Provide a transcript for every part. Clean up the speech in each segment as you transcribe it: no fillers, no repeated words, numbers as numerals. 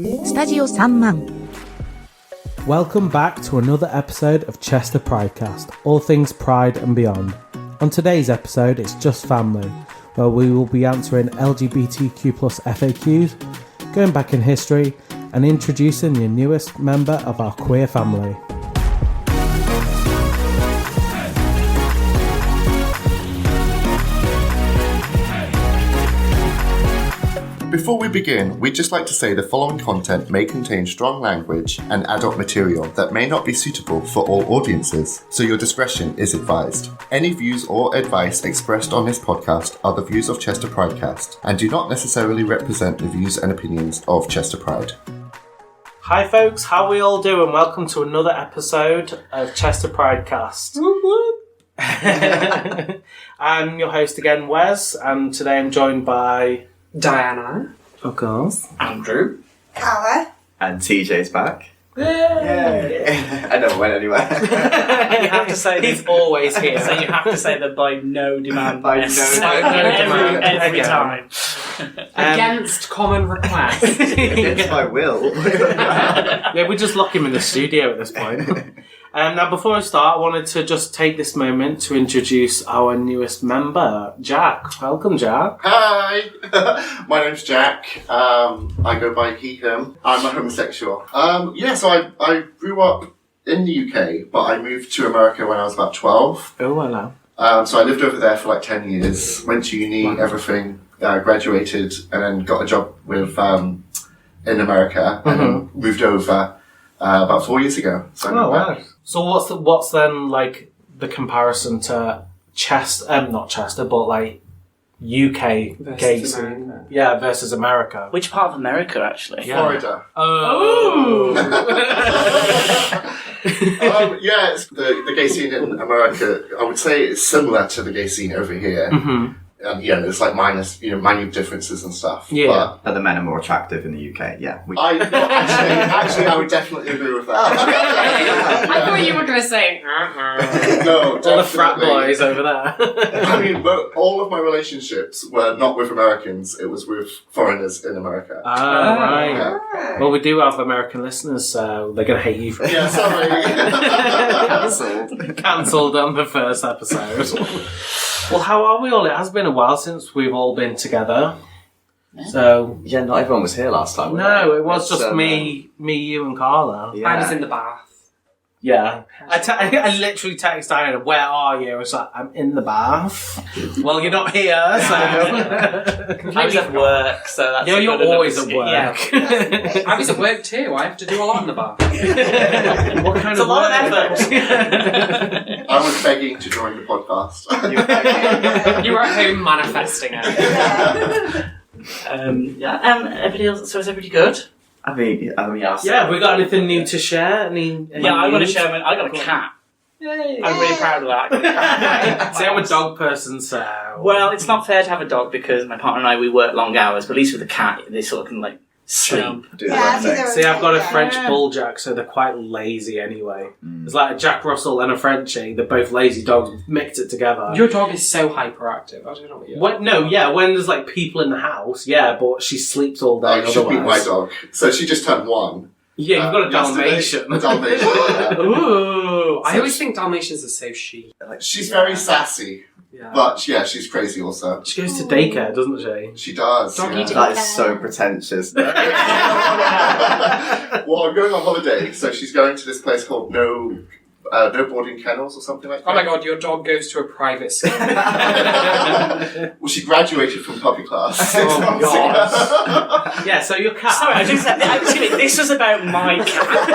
スタジオ3万 Welcome back to another episode of Chester Pridecast, all things pride and beyond. On today's episode, it's Just Family, where we will be answering LGBTQ FAQs, going back in history, and introducing the newest member of our queer family. Before we begin, we'd just like to say the following content may contain strong language and adult material that may not be suitable for all audiences, so your discretion is advised. Any views or advice expressed on this podcast are the views of Chester Pridecast and do not necessarily represent the views and opinions of Chester Pride. Hi folks, how are we all doing? Welcome to another episode of Chester Pridecast. I'm your host again, Wes, and today I'm joined by... Diana. Of course. Andrew. Carla. And TJ's back. Yay! I never went anywhere. You have to say he's always here. So you have to say that by no demand. By no demand. Every time. Against common request. Against my will. Yeah, we just lock him in the studio at this point. Now, before I start, I wanted to just take this moment to introduce our newest member, Jack. Welcome, Jack. Hi! My name's Jack. I go by he, him. I'm a homosexual. So I grew up in the UK, but I moved to America when I was about 12. Oh, hello. So I lived over there for like 10 years, went to uni, everything, graduated, and then got a job with in America, and then moved over about 4 years ago. So I moved back. So what's then like the comparison to not Chester, but like UK gay scene? Yeah, versus America. Which part of America, actually? Yeah. Florida. Oh! It's the gay scene in America, I would say it's similar to the gay scene over here. Mm-hmm. And there's like minor differences and stuff. Yeah. But the men are more attractive in the UK, yeah. Actually, I would definitely agree with that. I thought you were going to say, No, All the frat boys over there. I mean, but all of my relationships were not with Americans, it was with foreigners in America. Right. Yeah. Well, we do have American listeners, so they're going to hate you for Yeah, sorry. Cancelled on the first episode. Well, how are we all? It has been a while since we've all been together. So... Yeah, not everyone was here last time. No, it was just me, you and Carla. Yeah. I was in the bath. Yeah. I literally texted Diana, where are you? I was like, I'm in the bath. Well, you're not here, so... I was at work, so that's... Yeah, you're always at work. Yeah. I was at work too. I have to do a lot in the bath. What kind It's of a lot of work? effort. I was begging to join the podcast. You were at home manifesting it. Everybody else, so is everybody good? I mean, Yeah, we got anything new to share? Any Yeah, I got to news? share. I got a cat. Yay. I'm really proud of that. See, I'm a dog person, so... Well, it's not fair to have a dog because my partner and I, we work long hours, but at least with a cat, they sort of can, like, sleep. do their own thing. See, I've got a French bulljack, so they're quite lazy anyway. It's like a Jack Russell and a Frenchie. They're both lazy dogs. Mixed it together. Your dog is so hyperactive. I don't know what you're... When there's like people in the house, but she sleeps all day. It should be my dog. So she just turned 1. Yeah, you've got a Dalmatian. A Dalmatian, yeah. Ooh! I always think Dalmatians are so chic. She's very sassy, Yeah. but she's crazy also. She goes to daycare, doesn't she? She does. Doggy yeah. That is so pretentious. Well, I'm going on holiday, so she's going to this place called No Boarding Kennels or something like that. Oh my god, your dog goes to a private school. Well, she graduated from puppy class. Oh, God. Yeah, so your cat... Sorry, this was about my cat.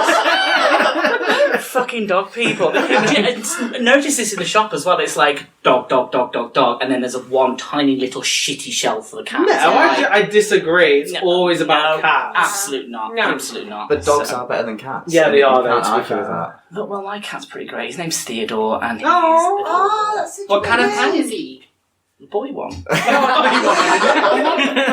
Fucking dog people. Notice this in the shop as well. It's like dog, and then there's one tiny little shitty shelf for the cat. No, I disagree. It's always about cats. Absolutely not. No. Absolutely not. But dogs are better than cats. Yeah, they are, You though, can't to be argue with fair. that. But, well, my cat's pretty great. His name's Theodore, and he's Oh, that's such What a kind of good cat name. is he? the boy one. What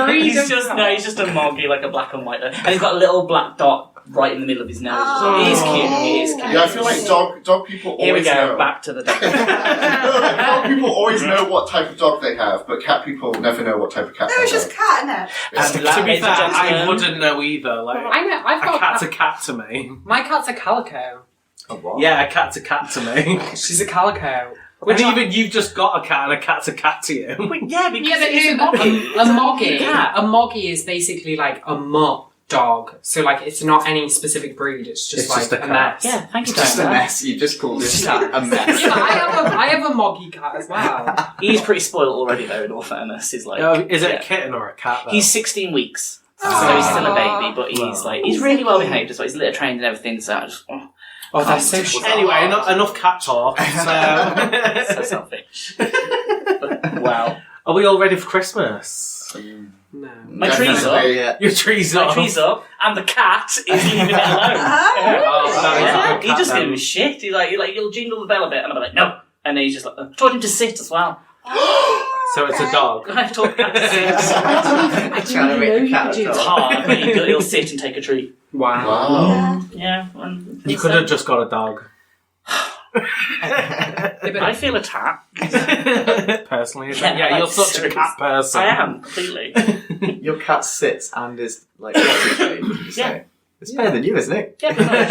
breed He's of just cat? no, he's just a moggy, like a black and white, and he's got a little black dot right in the middle of his nose. Oh. He is cute. He is cute. Yeah, I feel like dog people Here we always go, know. back to the dog. Dog people always know what type of dog they have, but cat people never know what type of cat No, they it's just have. cat, isn't it? It's- To be Ladies fair, and I gentlemen. wouldn't know either. Like, I know. I've a got cat's a cat to me. my cat's a calico. A what? Yeah, a cat's a cat to me. She's a calico. And even you've just got a cat and a cat's a cat to you. Yeah, because Yeah, but it's a moggy. a moggy. Cat. A moggy is basically like a mutt dog. So like it's not any specific breed. It's just It's like just a a cat. mess. Yeah, thank you, Just a Diana. mess. You just called this cat a mess. Yeah, but I have a moggy cat as well. He's pretty spoiled already, though, in all fairness. He's like, Is it yeah. a kitten or a cat, though? He's 16 weeks. So Oh. he's still a baby, but he's Well. like, he's really well behaved as well. He's litter trained and everything, so I just, Oh, that's so Anyway, enough cat talk. so selfish. But, wow. Are we all ready for Christmas? No. My tree's up. Definitely, yeah. Your tree's My up. tree's up, and the cat is leaving it alone. Oh, that is a Yeah, good he cat, just then. gives me shit. He's like, you'll jingle the bell a bit, and I'm like, no. And then he's just like, I told him to sit as well. So it's a dog. I told him to sit. I'm trying to make the cat It's talk. hard, but he'll sit and take a treat. Wow. Wow. Yeah. You could have just got a dog. I feel attacked. Personally, Yeah, you're like, such a seriously. cat person. I am, completely. Your cat sits and is like potty trained, did you say? It's better than you, isn't it? Yeah, pretty much.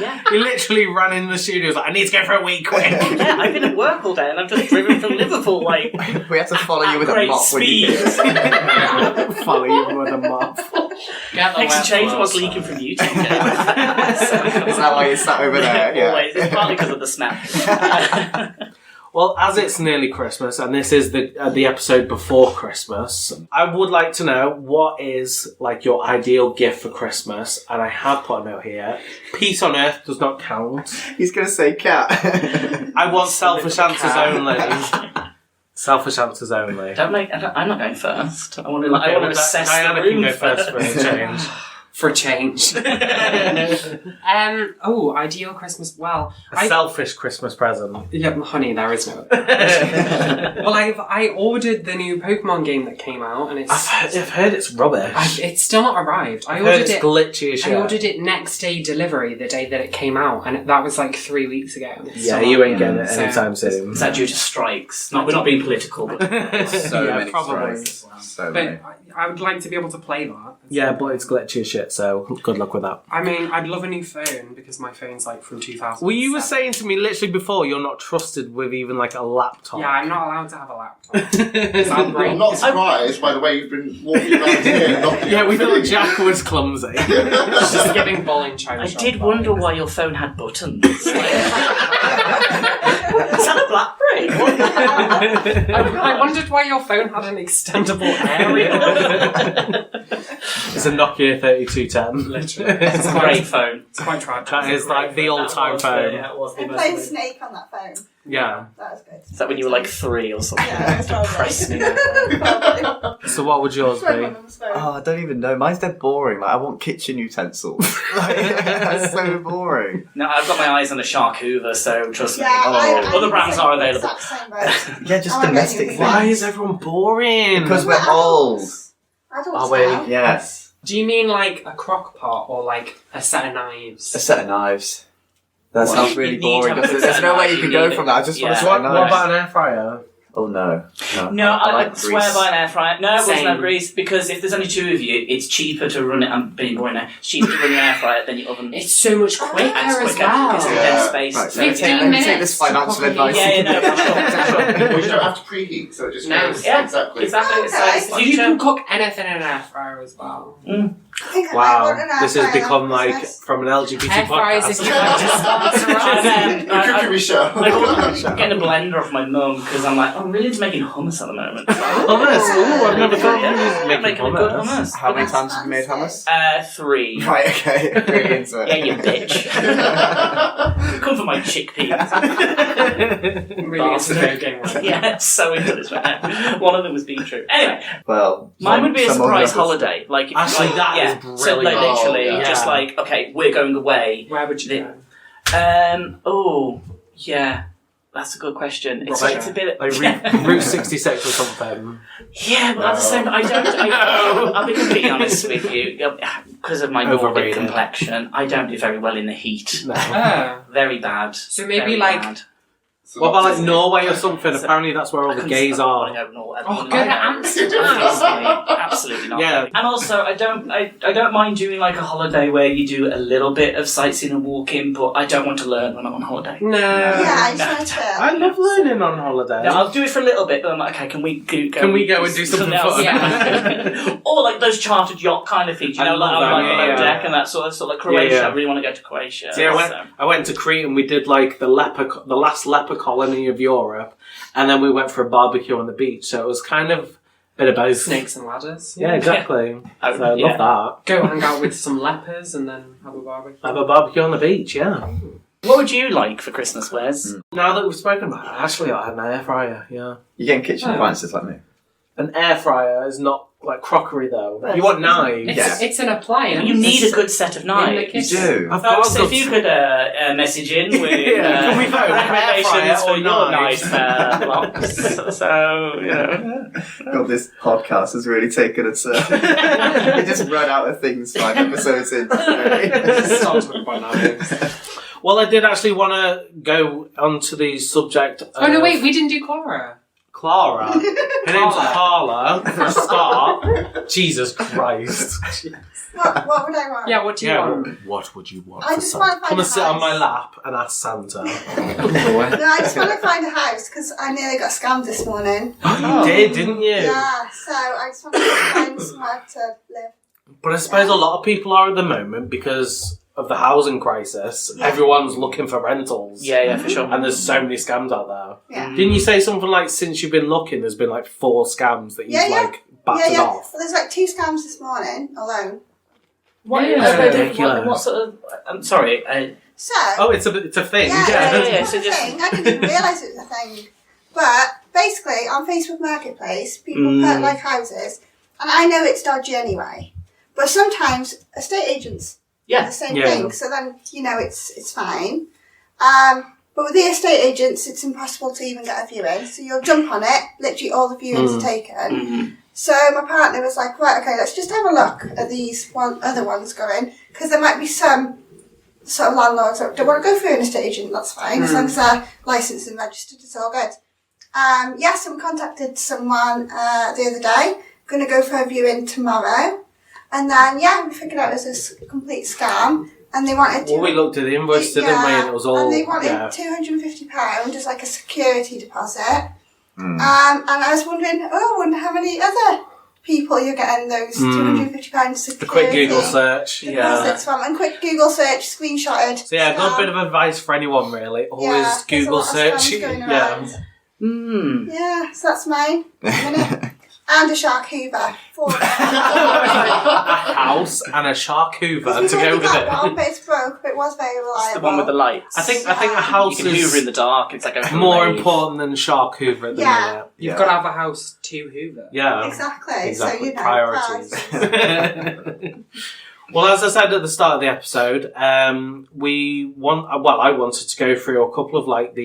Yeah. You literally ran in the studio. Was like, I need to go for a wee quick. Yeah, I've been at work all day and I've just driven from Liverpool, like, We had to follow you with a great mop when you speed. came. Follow you with a mop. Get the Makes a wet change floor what's side. leaking from YouTube. Is that why you sat over there? Yeah. Always. It's partly because of the snap. Well, as it's nearly Christmas, and this is the episode before Christmas, I would like to know what is like your ideal gift for Christmas. And I have put a note here: peace on earth does not count. He's going to say cat. I want selfish answers cat. only. Selfish answers only. I'm not going first. I want to Okay, well, assess Diana the room can go first for a change. For a change. Ideal Christmas. Well, A selfish Christmas present. yeah, honey, there is no. Well, I ordered the new Pokemon game that came out, and I've heard it's rubbish. it's still not arrived. I've heard it's glitchy as shit. I ordered it next day delivery, the day that it came out, and that was like 3 weeks ago. and it's Yeah, still you not ain't getting it so- anytime soon. Is that due to strikes? No, we're not being political, but So yeah, many probably. strikes. So many. But I would like to be able to play that. Yeah, but it's glitchy as shit, so good luck with that. I mean, I'd love a new phone because my phone's like from 2000. Well, you were saying to me literally before you're not trusted with even like a laptop. Yeah, I'm not allowed to have a laptop. I'm I'm not surprised by the way you've been walking around here. Knocking Yeah, we everything. thought Jack was clumsy. just giving bowling China I shop did vibes. wonder why your phone had buttons. Is that a BlackBerry? I wondered why your phone had an extendable area. It's a Nokia 3210. Literally. It's a great phone. It's quite tragic. That is like the old-time phone. Yeah, it was the I most played amazing. Snake on that phone. Yeah. That was good. Is that when you were like 3 or something? Yeah, that's Depressed me. probably. So what would yours Sorry, be? my mum's phone. Oh, I don't even know. Mine's dead boring. Like, I want kitchen utensils. That's so boring. No, I've got my eyes on a Shark Hoover, so trust me. Yeah, I Other brands are available. exact same boat. Yeah, just I like domestic getting things. Why is everyone boring? Because we're We're old. adults. Adults Oh, wait. now. Yes. Do you mean like a crock pot or like a set of knives? A set of knives. That Well, sounds you really need boring. to have a There's set no of way knives, you can you go need from it. that. I just want a Yeah. set of What knives. about an air fryer? Oh no. No, I like swear grease. by an air fryer. No, it wasn't Same. that grease, because if there's only 2 of you, it's cheaper to run it. I'm being boring now. It's cheaper to run your air fryer than your oven. It's so much quicker and it's as quicker. well. It's a Yeah. dense space. Right, So let me it's- take, 15 let me take minutes this financial to advice. Yeah, no, for sure. Well, you don't have to preheat, so it just No. goes Yeah, exactly. exactly. Okay. So it's You future. can cook anything in an air fryer as well. I think I might Wow, want an air this has fryer become on like Christmas. from an LGBT Air fryers if podcast. you want to sponsor us. The cookery show. I'm getting a blender off my mum because I'm like, I'm really into making hummus at the moment. Hummus? Ooh, I've never thought Yeah, of making making a good hummus. hummus. How many times have you made hummus? 3. Right, okay. Really into it. Yeah, you bitch. Come for my chickpeas. Really into the game. Yeah, so into this right now. One of them was being true. Anyway, Well, mine would be a some surprise others- holiday. Like, if, Actually, like, that yeah. is So, like, brilliant. literally, Oh, yeah. just like, okay, we're going away. Where would you go? Oh, yeah. That's a good question. It's, Right. it's a bit. Like Route 66 or something. Yeah, but at the same time, I don't. I'll be completely honest with you. Because of my Nordic Overrated. complexion, I don't do very well in the heat. No. Ah. Very bad. So maybe Very like- bad. What about like Norway or something? Apparently that's where all the gays I are. don't know. Oh, go to Amsterdam. Absolutely not. Yeah. And also, I don't mind doing like a holiday where you do a little bit of sightseeing and walking, but I don't want to learn when I'm on holiday. No. Yeah, I just want to. I love learning on holiday. No, I'll do it for a little bit, but I'm like, okay, can we go? Can we go and do something else? fun? Yeah. Or like those chartered yacht kind of things, you I know, like love on that, like yeah, below yeah. deck and that sort of stuff. Like Croatia, Yeah, yeah. I really want to go to Croatia. See, I went to Crete and we did like the last leper colony of Europe, and then we went for a barbecue on the beach. So it was kind of a bit of both. Snakes and ladders. Yeah, exactly. Oh, So I yeah. love that. Go hang out with some lepers and then have a barbecue. Have a barbecue on the beach, yeah. What would you like for Christmas, Wes? Now that we've spoken about it, actually I had an air fryer, yeah. You're getting kitchen Oh. appliances like me. An air fryer is not like crockery though. You want knives. It's an appliance. You need a good set of In the knives. You kitchen. do. I've got Folks, a if you could message in with Yeah, can we vote? recommendations Air fryer for or your knives? knife blocks. So, you know. God, this podcast has really taken a turn. We just run out of things 5 episodes in. Start talking about knives. Well, I did actually want to go onto the subject of Oh no, wait, we didn't do Clara. Clara. Her name's Carla, for a start. Jesus Christ. What would I want? Yeah, what do you want? What would you want I for just Santa? want to Come find and a sit on house. my lap and ask Santa. No, I just want to find a house because I nearly got scammed this morning. You did, didn't you? Yeah, so I just want to find somewhere to live. But I suppose a lot of people are at the moment because of the housing crisis. Yeah. Everyone's looking for rentals. Yeah, for sure. And there's so many scams out there. Yeah. Didn't you say something like since you've been looking, there's been like 4 scams that you've Yeah, yeah. like battered Yeah. off? Well, there's like 2 scams this morning alone. What, Yeah. what sort of... I'm sorry. So. Oh, it's a thing. Yeah, yeah, it's so a just- thing. I didn't realise it was a thing. But basically, on Facebook Marketplace, people put like houses, and I know it's dodgy anyway. But sometimes estate agents do the same Yeah. thing, so then you know it's fine. But with the estate agents, it's impossible to even get a viewing. So you'll jump on it. Literally, all the viewings are taken. So my partner was like, right, okay, let's just have a look at these other ones going, because there might be some sort of landlords that don't want to go through an estate agent. That's fine, as long as they're licensed and registered, it's all good. So we contacted someone the other day. Going to go for a viewing tomorrow, and then we figured out it was a complete scam, and they wanted to. Well, we looked at the invoice, didn't we? And it was all. And they wanted £250 as like a security deposit. And I was wondering, I wonder how many other people you're getting those £250 security A quick Google search. deposits from. And quick Google search, screenshotted. So yeah, good bit of advice for anyone really. Always there's a Google lot of search. scams going Yeah. around. Yeah, so that's mine. And a shark hoover. A house and a shark hoover to go with But it. it's broke, but it was very reliable. It's the one with the lights. I think a You house can hoover in is the dark. It's like a more rave. important than shark hoover at the minute. You've got to have a house to hoover. Yeah. Exactly. So, Exactly. you know, Priorities. priorities. Well, as I said at the start of the episode, I wanted to go through a couple of like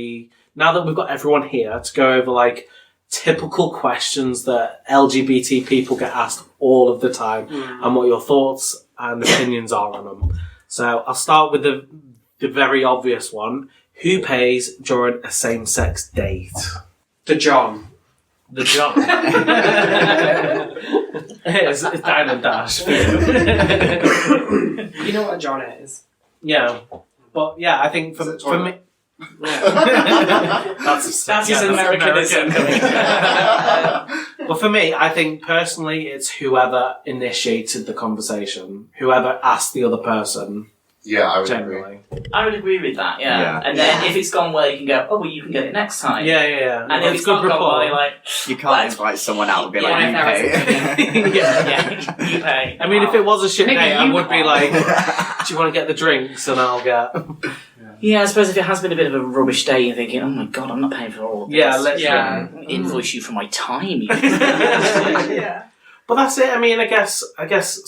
now that we've got everyone here, to go over like typical questions that LGBT people get asked all of the time and what your thoughts and opinions are on them. So I'll start with the very obvious one. Who pays during a same-sex date? The John. The John. it's down and dash for you. You know what a John is? Yeah. But yeah, I think for me... Yeah. That's his Americanism. But for me, I think personally, it's whoever initiated the conversation, whoever asked the other person. Yeah, I would agree. Generally, I would agree with that, Yeah. And then if it's gone well, you can go, oh, well, you can get it next time. yeah. And if it's not gone well, you're like, You can't invite someone out and be like, Yeah, you pay. yeah, you pay. I mean, if it was a shit Maybe date, I you would be can't. like, "Do you want to get the drinks?" And I'll get. Yeah, I suppose if it has been a bit of a rubbish day, you're thinking, oh my god, I'm not paying for all of this. Yeah, let's. Yeah. Invoice you for my time. Yeah. But that's it. I mean, I guess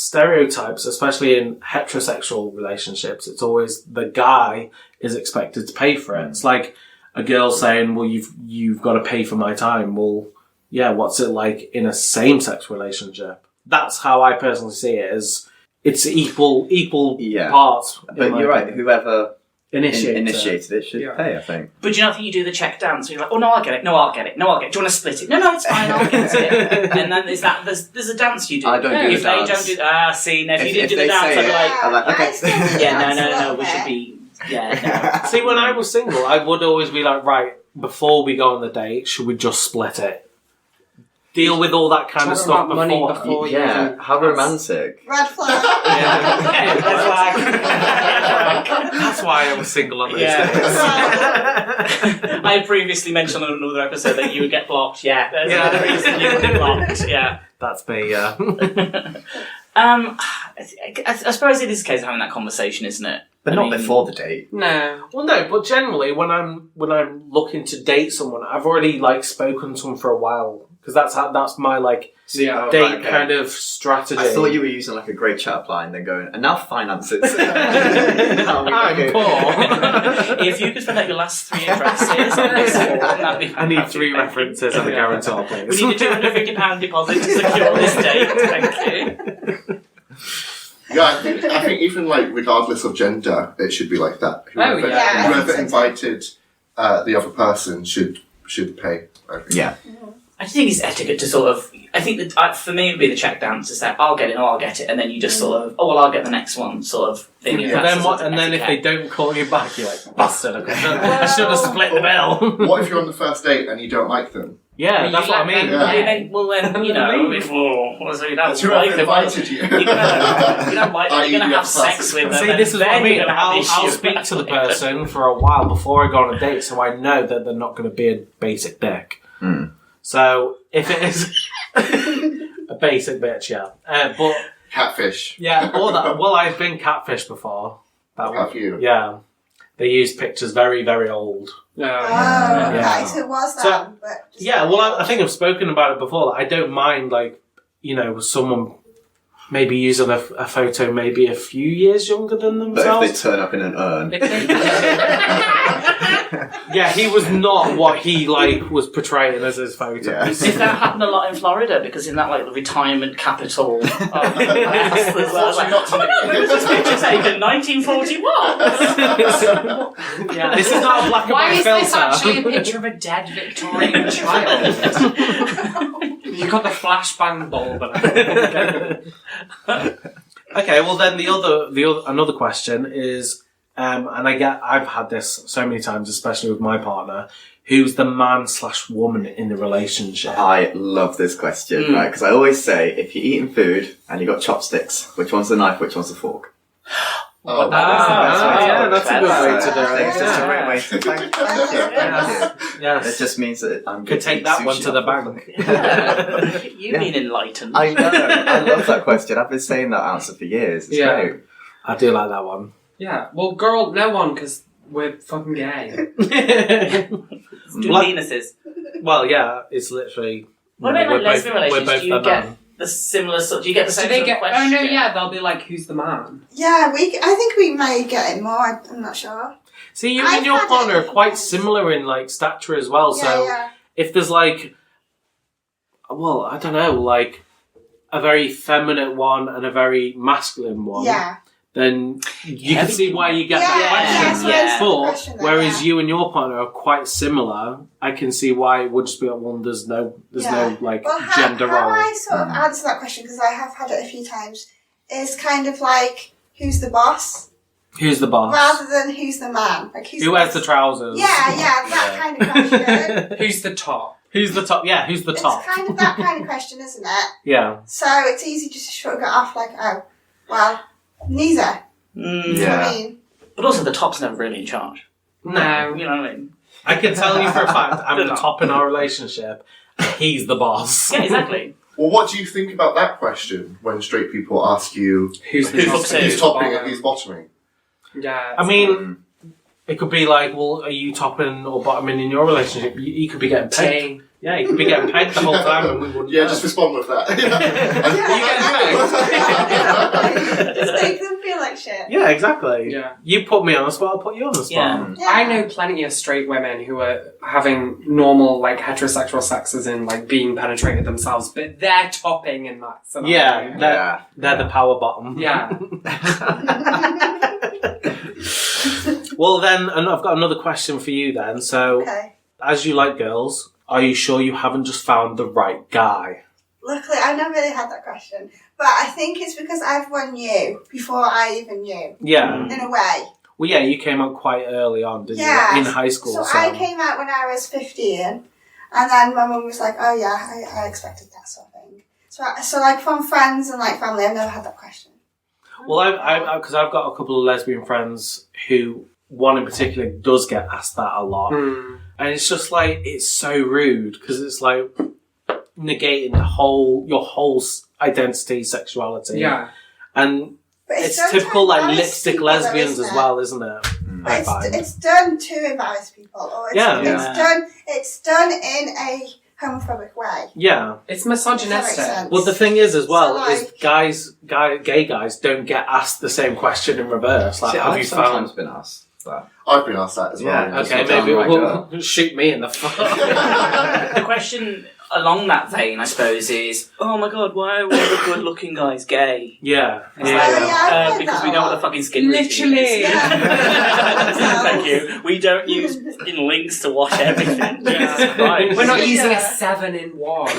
stereotypes, especially in heterosexual relationships, it's always the guy is expected to pay for it. It's like a girl saying, well, you've got to pay for my time. Well, yeah, what's it like in a same-sex relationship? That's how I personally see it, as it's equal parts. But you're right, whoever initiated it should pay, I think. But do you not think you do the check dance? Where you're like, oh, no, I'll get it. No, I'll get it. No, I'll get it. Do you want to split it? No, it's fine. I'll get it. And then there's a dance you do. I don't do if the dance. They don't do... see, now if you didn't do the dance, I'd be like... I'm like, okay. No, we should be... Yeah, no. See, when I was single, I would always be like, right, before we go on the date, should we just split it? Deal with all that kind of stuff before. Yeah, how romantic. Red flag. That's why I was single on those days. I previously mentioned on another episode that you would get blocked. Yeah, there's another reason you would get blocked. Yeah, that's me. Yeah. I suppose it is a case of having that conversation, isn't it? But not before the date. No. Well, no. But generally, when I'm looking to date someone, I've already spoken to them for a while, because that's my date kind of strategy. I thought you were using a great chat line, then going, and now finances. I'm poor. If you could fill out your last 3 addresses on this form, that'd be fantastic. I need 3 references and a guarantor, please. We need a £250 deposit to secure this date. Thank you. Yeah, I think even regardless of gender, it should be like that. Whoever invited the other person should pay. Yeah. I think it's etiquette to sort of... I think that for me it would be the check dance to say, I'll get it, I'll get it, and then you just sort of, I'll get the next one sort of thing. And then if they don't call you back, you're like, bastard, I should have split the bill. What if you're on the first date and you don't like them? Yeah, that's what I mean. Well, then, That's whoever invited you. You don't like them, you're going to have sex with them. See, this is what I mean. I'll speak to the person for a while before I go on a date, so I know that they're not going to be a basic dick. Mm. So, if it is a basic bitch, yeah. But catfish. Yeah, all that. Well, I've been catfished before. Have you? Yeah. They used pictures very, very old. Okay, so it was that. I think I've spoken about it before. I don't mind, someone maybe using a photo maybe a few years younger than themselves. But if they turn up in an urn. Yeah, he was not what he was portraying as his photos. Yeah. Does that happen a lot in Florida? Because in that the retirement capital of this picture taken 1941. Yeah, this is not a black and white filter. Why is this actually a picture of a dead Victorian child? You got the flashbang bulb. Okay, well then another question is, and I've had this so many times, especially with my partner, who's the man/woman in the relationship? I love this question, right? Because I always say, if you're eating food and you got chopsticks, which one's the knife, which one's the fork? That's a good way to do it. It's just a great way to thank you. Yes. It just means that I'm could take that one to the bank. You've been enlightened. I know. I love that question. I've been saying that answer for years. It's great. I do like that one. Yeah. Well, girl, no one, because we're fucking gay. Penises. Well, yeah, it's literally... What about lesbian relations? Do you get the similar sort? Do you get the same sort of question? Oh no, yeah, they'll be like, "Who's the man?" Yeah, I think we may get it more. I'm not sure. See, you and your partner are quite similar in stature as well. If there's I don't know, a very feminine one and a very masculine one. Yeah. Then you can see why you get that question. But whereas you and your partner are quite similar, I can see why it would just be there's no gender role. How I sort of answer that question, because I have had it a few times, is kind of who's the boss? Who's the boss? Rather than who's the man. Who wears the trousers? Yeah, that kind of question. Who's the top? Who's the top? Yeah, who's the top? It's kind of that kind of question, isn't it? Yeah. So it's easy just to shrug it off neither. Yeah. I mean, but also the top's never really in charge. No. You know what I mean? I can tell you for a fact, I'm the top in our relationship. He's the boss. Yeah, exactly. Well, what do you think about that question when straight people ask you who's topping and who's bottoming? Yeah. I mean, it could be are you topping or bottoming in your relationship? You could be getting paid. Yeah, you could be getting paid the whole time and we wouldn't know. Just respond with that. You getting paid? just make them feel like shit. shit. Yeah, exactly. Yeah. You put me on the spot, I'll put you on the spot. Yeah. I know plenty of straight women who are having normal, like, heterosexual sex as in, like, being penetrated themselves, but they're topping in that scenario. Yeah, they're the power bottom. Yeah. Well, then, and I've got another question for you then. So, Okay. as you like girls, are you sure you haven't just found the right guy? Luckily, I never really had that question. But I think it's because I've won you before I even knew, Yeah. in a way. Well, yeah, you came out quite early on, didn't Yeah. you? In high school. So So, I came out when I was 15, and then my mum was like, oh yeah, I expected that sort of thing. So like from friends and like family, I've never had that question. Well, because I've got a couple of lesbian friends who, one in particular, does get asked that a lot. Mm. And it's just like, it's so rude, because it's like negating your whole identity, sexuality. Yeah. And But it's done to typical like embarrass lipstick people, though, lesbians isn't as it? well, isn't it? I But find. it's done to embarrass people, or it's done in a homophobic way. Yeah. It's Does that make misogynistic. sense? Well, the thing is as well, So, is gay guys don't get asked the same question in reverse. Like, See, have I've you sometimes found? been asked that. I've been asked that as well. Yeah. Okay, Just maybe downright we'll shoot me in the foot. The question along that vein, I suppose, is, oh my god, why are all the good-looking guys gay? Yeah. It's Yeah. like, Oh, yeah, I've heard because that we a know what lot. the fucking skin routine is. Literally. Yeah. Thank you. We don't use fucking links to watch everything. Jesus Christ. We're not using a Yeah. 7-in-1.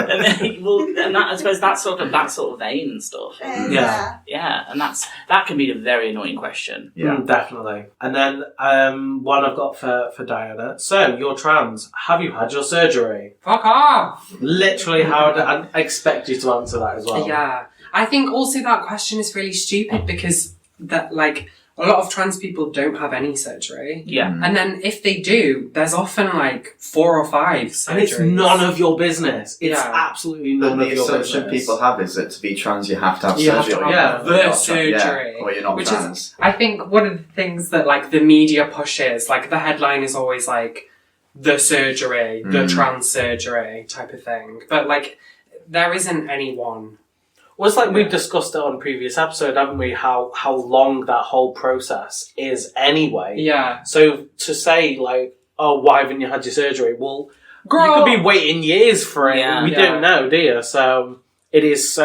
And then, well, and that, I suppose that sort of vein and stuff. Yeah. Yeah, and that can be a very annoying question. Yeah. Definitely. And then one I've got for Diana. So, you're trans. Have you had your surgery? Fuck off! Literally, how did I expect you to answer that as well? Yeah. I think also that question is really stupid because that, like, a lot of trans people don't have any surgery. Yeah. And then if they do, there's often like 4 or 5 surgeries. And it's none of your business. It's Yeah. absolutely But none the of your assumption business. people have is that to be trans you have to have You have surgery. to or have you're the not trans. surgery, Yeah, or you're not which trans. is, I think, one of the things that like the media pushes, like the headline is always like the surgery, the trans surgery type of thing. But like, there isn't any one. Well, it's like we've discussed it on a previous episode, haven't we? How long that whole process is anyway. Yeah. So to say like, oh, why haven't you had your surgery? Well, Girl. you could be waiting years for it. Yeah. We Yeah. don't know, do you? So it is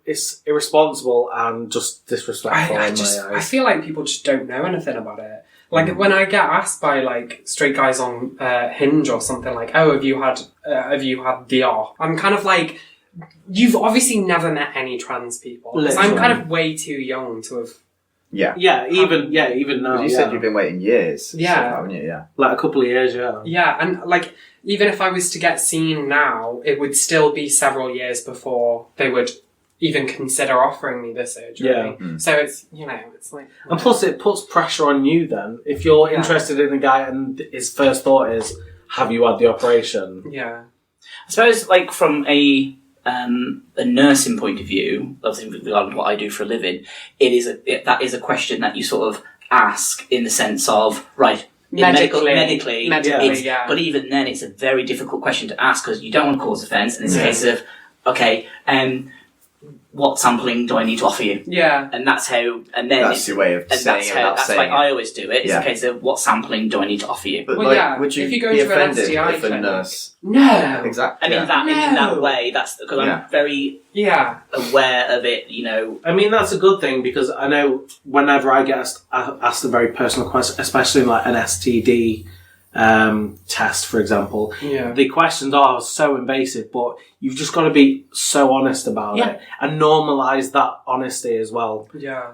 it's irresponsible and just disrespectful in my I eyes. feel like people just don't know anything about it. Like when I get asked by like straight guys on Hinge or something like, "Oh, have you had DR?" I'm kind of like, you've obviously never met any trans people. 'Cause I'm Literally. kind of way too young to have. Yeah. even now. Because you said you've been waiting years. Yeah. So, haven't you? Yeah. like a couple of years, yeah. Yeah, and like even if I was to get seen now, it would still be several years before they would even consider offering me the surgery. Yeah. So it's it's like. And plus, it puts pressure on you. Then, if you're Yeah. interested in a guy and his first thought is, "Have you had the operation?" Yeah. I suppose, like, from a nursing point of view, obviously regarding what I do for a living, that is a question that you sort of ask in the sense of, right, medically, yeah. but even then it's a very difficult question to ask because you don't want to cause offence, and it's a case of, okay, what sampling do I need to offer you? Yeah. And that's how, and then That's your way of and saying that's it how, without that's saying like it. I always do it. It's Yeah. a case of what sampling do I need to offer you? But Well, like, yeah, would you if you go be into an offended STI if a clinic- nurse... No. Exactly. And in that way, that's because Yeah. I'm very Yeah. aware of it, you know. I mean, that's a good thing because I know whenever I get asked a very personal question, especially in like an STD test, for example, Yeah. the questions are so invasive, but you've just got to be so honest about Yeah. it and normalise that honesty as well. Yeah.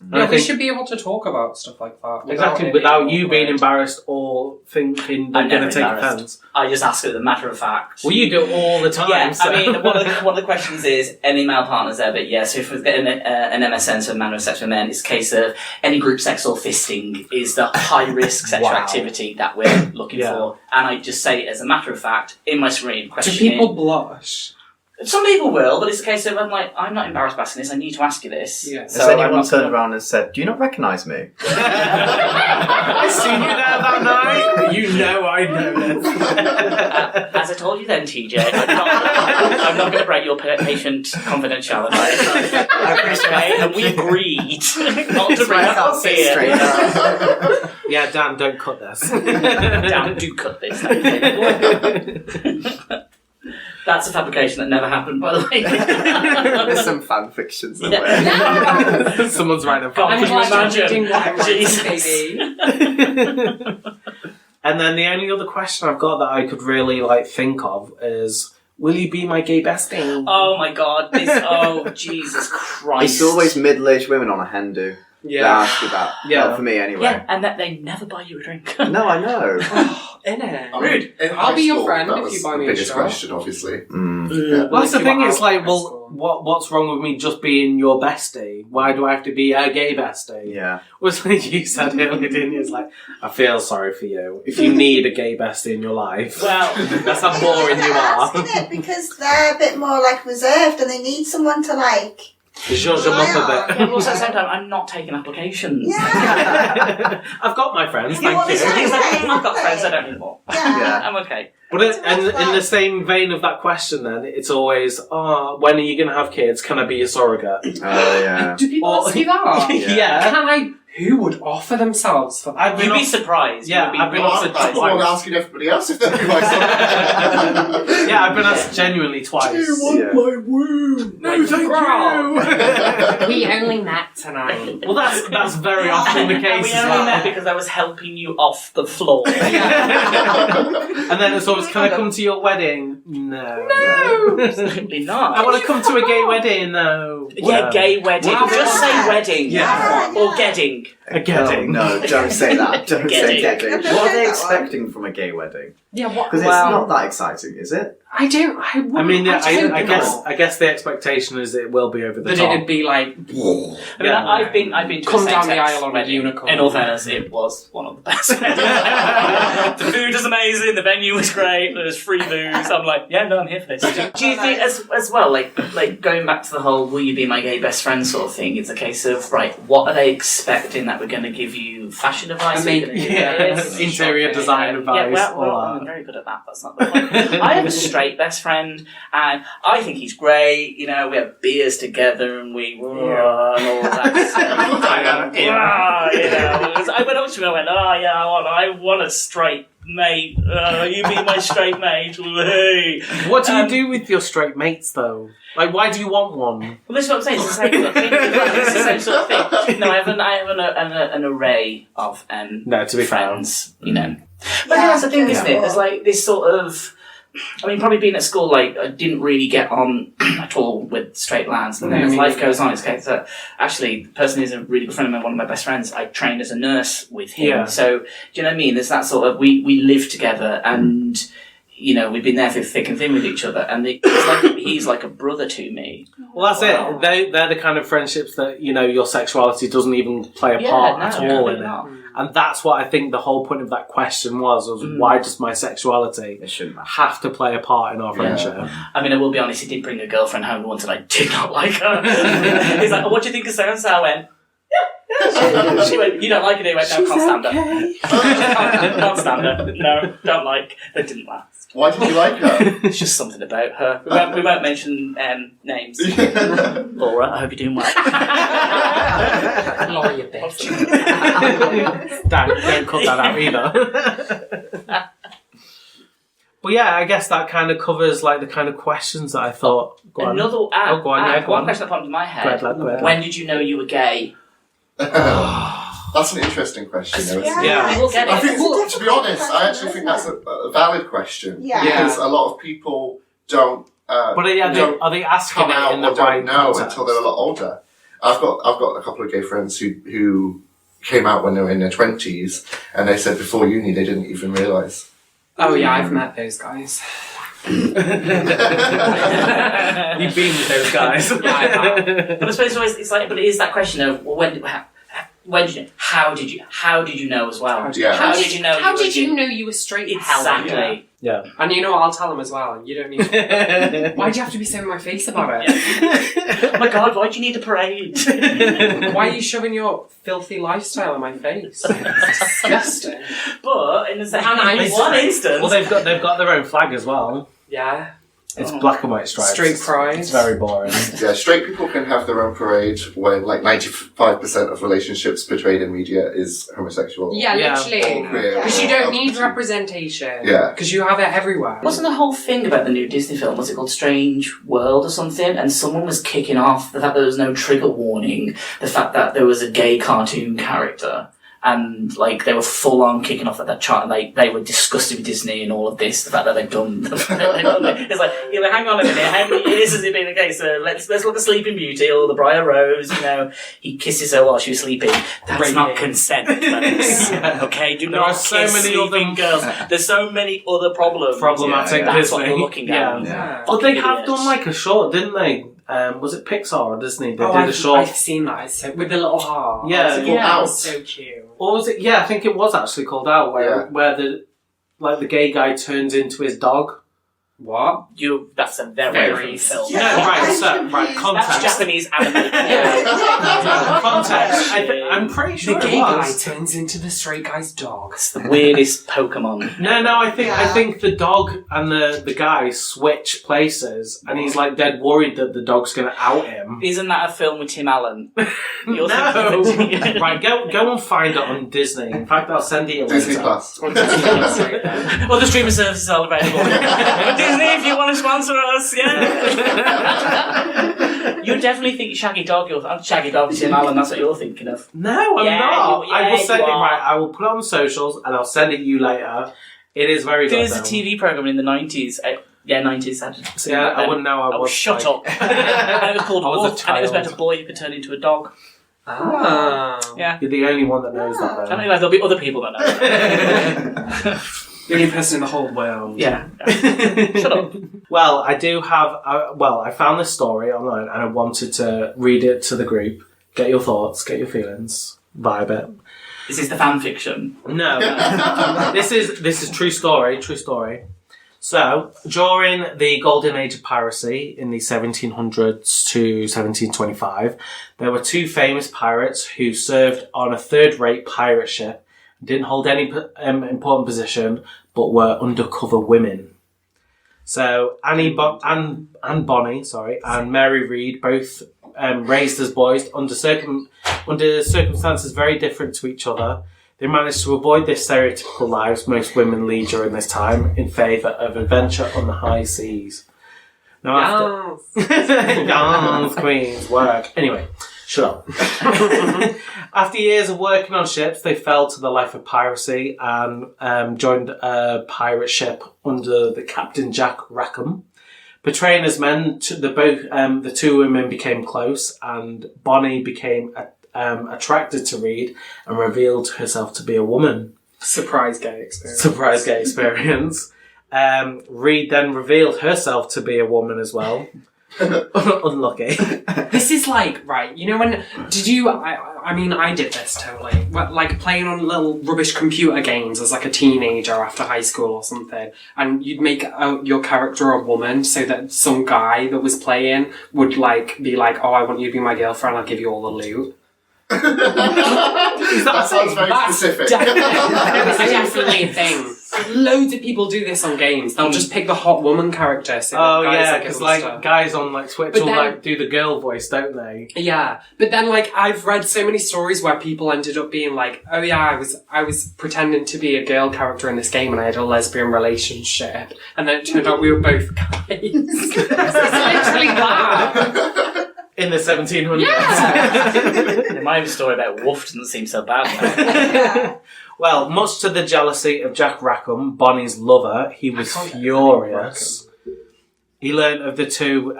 And I Yeah, we think- should be able to talk about stuff like that. Exactly, it without being you being awkward. embarrassed or thinking they're I'm going never to take embarrassed. offence. I just ask it as a matter of fact. Well, you do it all the time. Yeah, so. I mean, one of the questions is, any male partners ever? Yeah, so if we're getting an MSN, so manner of sex with men, it's a case of any group sex or fisting is the high-risk sexual Wow. activity that we're looking Yeah. for. And I just say it as a matter of fact in my screening Do questioning. people blush? Some people will, but it's a case of I'm not embarrassed by asking this. I need to ask you this. Yeah. Has anyone turned around and said, "Do you not recognise me?" I seen you there that night. You know I know this. As I told you then, TJ, I'm not going to break your patient confidentiality. I appreciate And we agreed not to bring that up here. Yeah, Dan, don't cut this. Damn, do cut this. That's a fabrication that never happened, by the way. There's some fan fiction somewhere. Someone's writing a God, fan. can you imagine? Jesus. And then the only other question I've got that I could really think of is, will you be my gay bestie? Oh my god, Jesus Christ. It's always middle-aged women on a hen do. Yeah. That ask you that. Yeah. Well, for me anyway. Yeah, and that they never buy you a drink. No, I know. Innit? Rude. In I'll high be your school, friend that if was you buy the me a biggest shot. question, obviously. Mm. Yeah. Well, that's the thing. It's like, Well, well, what's wrong with me just being your bestie? Why do I have to be a gay bestie? Yeah. Was like you said earlier, didn't you? It's like, I feel sorry for you. If you need a gay bestie in your life, Well, that's how boring you are. Asking it because they're a bit more reserved and they need someone to Zhuzh them up a yeah, bit. but also at the same time, I'm not taking applications. Yeah. I've got my friends, You thank want you. the same? I've got friends, I don't need more. Yeah. I'm okay. But in the same vein of that question, then it's always, when are you going to have kids? Can I be a surrogate? Oh, yeah. Do people Or- ask you that? Yeah. Who would offer themselves for that? You'd be surprised. Yeah, You'd be I've been really offered surprised. I'm asking everybody else if they'll be my son. Yeah, I've been asked genuinely twice. Yeah. my womb? No, thank you. We only met tonight. Well, that's very often the And case we as only met well. because I was helping you off the floor. And then it's always, can I come to your wedding? No. Absolutely not. I want to come to a gay wedding, though. Yeah, gay wedding. Wow. Just say wedding. Yeah. Or gedding. A gedding. No, don't say that. Don't say Getting. getting. I've What are they never heard that one. expecting from a gay wedding? Yeah, what? Because it's not that exciting, is it? I don't. I mean, I I guess the expectation is it will be over the that top. it'd be like. I mean, Yeah. I've been to Come a down the same-sex aisle on a wedding. unicorn. In all fairness, it was one of the best. The food was amazing. The venue was great. There was free booze. I'm like, yeah, no, I'm here for this. Do you think, as well, like going back to the whole "will you be my gay best friend" sort of thing? It's a case of what are they expecting that we're going to give you fashion advice? I mean, We're gonna do yeah, this, interior shopping, design advice, Yeah, well, all I'm that. very good at that. That's not the point. I have a straight best friend, and I think he's great. You know, we have beers together, and we and all that. You know, I went up to him and I went, "Oh yeah, I want a straight mate. You be my straight mate." Hey. What do you do with your straight mates, though? Like, why do you want one? Well, this is what I'm saying. It's the same sort of thing. It's the same sort of thing. No, I have an array of No, to be friends. You know, but Yeah, that's the thing, isn't it? yeah. There's this sort of. I mean, probably being at school, I didn't really get on at all with straight lads. And then as life goes on, it's case that actually the person who's a really good friend of mine, one of my best friends, I trained as a nurse with him. Yeah. So, do you know what I mean? There's that sort of, we live together and, you know, we've been there through thick and thin with each other. And he's like a brother to me. Well, that's it. They're the kind of friendships that, your sexuality doesn't even play a part at all in it. Not. And that's what I think the whole point of that question was why does my sexuality It shouldn't matter. have to play a part in our friendship? I mean, I will be honest, he did bring a girlfriend home once and I did not like her. He's like, "Oh, what do you think of so-and-so?" I went, yeah. She went, "You don't like it?" He went, "No, can't stand her." Can't stand her. No, don't like. That didn't last. Why did you like her? It's just something about her. We won't mention names. Laura, I hope you're doing well. Laura, you bitch. Don't cut that out either. But yeah, I guess that kind of covers the kind of questions that I thought. Go on. Another go on, yeah, go one on. question that popped into my head. Go ahead. When did you know you were gay? That's an interesting question, though, isn't it? Yeah. We'll get I it. think, Well, to be honest, I actually think that's a valid question. Yeah. Because a lot of people don't. But are they asking come it out in the or don't right know context? until they're a lot older. I've got a couple of gay friends who came out when they were in their 20s, and they said before uni they didn't even realise. Oh yeah, I've met those guys. You've been with those guys. But I suppose it's but it is that question of when did you, how did you know as well? Yeah. How did you know? How did you know you were straight? Exactly. Yeah. And you know what? I'll tell them as well. You don't need to... Why do you have to be so in my face about it? Oh my god, why do you need a parade? Why are you shoving your filthy lifestyle in my face? It's disgusting. But in I'm one instance, Well, they've got their own flag as well. Yeah. It's black and white stripes. Straight pride. It's very boring. Yeah, straight people can have their own parade when like 95% of relationships portrayed in media is homosexual. Yeah, Yeah. literally. Or queer. Because you or don't need LGBT. representation. Yeah. Because you have it everywhere. wasn't the whole thing about the new Disney film, was it called Strange World or something? And someone was kicking off the fact that there was no trigger warning, the fact that there was a gay cartoon character. And, like, they were full on kicking off at that chart, and they were disgusted with Disney and all of this, the fact that they've done it. It's like, yeah, but hang on a minute, how many years has it been the case? Let's look at Sleeping Beauty or The Briar Rose, he kisses her while she was sleeping. That's Raping. not consent, folks. Okay, do There not are so kiss many sleeping other- girls. There's so many other problems. Problematic That's Disney. what you're looking at. Yeah. Well, they Fucking have idiots. done like a short, didn't they? Was it Pixar or Disney? They did a I've short. seen that. It's so, with the little heart. Yeah, It's yeah. so cute. Or was it? Yeah, I think it was actually called Out, Yeah. where the gay guy turns into his dog. What? That's a very Very different film. Yeah. No, right. I'm So, confused. right, That's context. Japanese anime. Context. I'm pretty sure The it gay guy was. turns into the straight guy's dog. It's the weirdest Pokemon. No, I think the dog and the guy switch places, and he's like dead worried that the dog's going to out him. Isn't that a film with Tim Allen? You're No. thinking- Right, go and find it on Disney. In fact, I'll send it Disney later. Plus. Well, the streaming services are available. Disney, if you want to sponsor us, yeah. You definitely think Shaggy Dog. Shaggy Dog, Tim Allen. That's what you're thinking of. No, I'm Yeah, not. you- I yeah, will send you it are. right. I will put it on socials and I'll send it you later. It is very good. There's a though. TV program in the 90s. 90s. Yeah, I wouldn't know. I Oh, was shut like- up. And it was called I was a Wolf, and it was about child. a boy who could turn into a dog. Ah. Yeah. You're the only one that knows that. I Though. don't know, there'll be other people that know that. The only person in the whole world. Yeah. Shut up. Well, I do have. I found this story online and I wanted to read it to the group. Get your thoughts, get your feelings, vibe it. This is the fan fiction. No, this is true story. True story. So during the golden age of piracy in the 1700s to 1725, there were two famous pirates who served on a third-rate pirate ship, didn't hold any important position, but were undercover women. So Anne Bonny, and Mary Read, both raised as boys under circumstances very different to each other. They managed to avoid the stereotypical lives most women lead during this time in favour of adventure on the high seas. Now Yes, queens, work. Anyway, shut up. After years of working on ships, they fell to the life of piracy and joined a pirate ship under the Captain Jack Rackham. Portraying as men, the two women became close, and Bonnie became attracted to Reed and revealed herself to be a woman. Surprise gay experience. Surprise gay experience. Reed then revealed herself to be a woman as well. Unlucky. This is like, right, you know when, did you, I mean, I did this totally, like playing on little rubbish computer games as like a teenager after high school or something, and you'd make your character a woman so that some guy that was playing would like be like, oh, I want you to be my girlfriend, I'll give you all the loot. That sounds very specific. That's definitely a thing. Loads of people do this on games. They'll just pick the hot woman character. So Oh that guys yeah, like because other like stuff. guys on like Twitch But will then- like do the girl voice, don't they? Yeah, but then like I've read so many stories where people ended up being like, "Oh yeah, I was pretending to be a girl character in this game, and I had a lesbian relationship," and then it turned out we were both guys. It's literally that. In the 1700s. Yeah. My story about Wolf doesn't seem so bad. Well, much to the jealousy of Jack Rackham, Bonnie's lover, he was can't get furious. He learned of the two.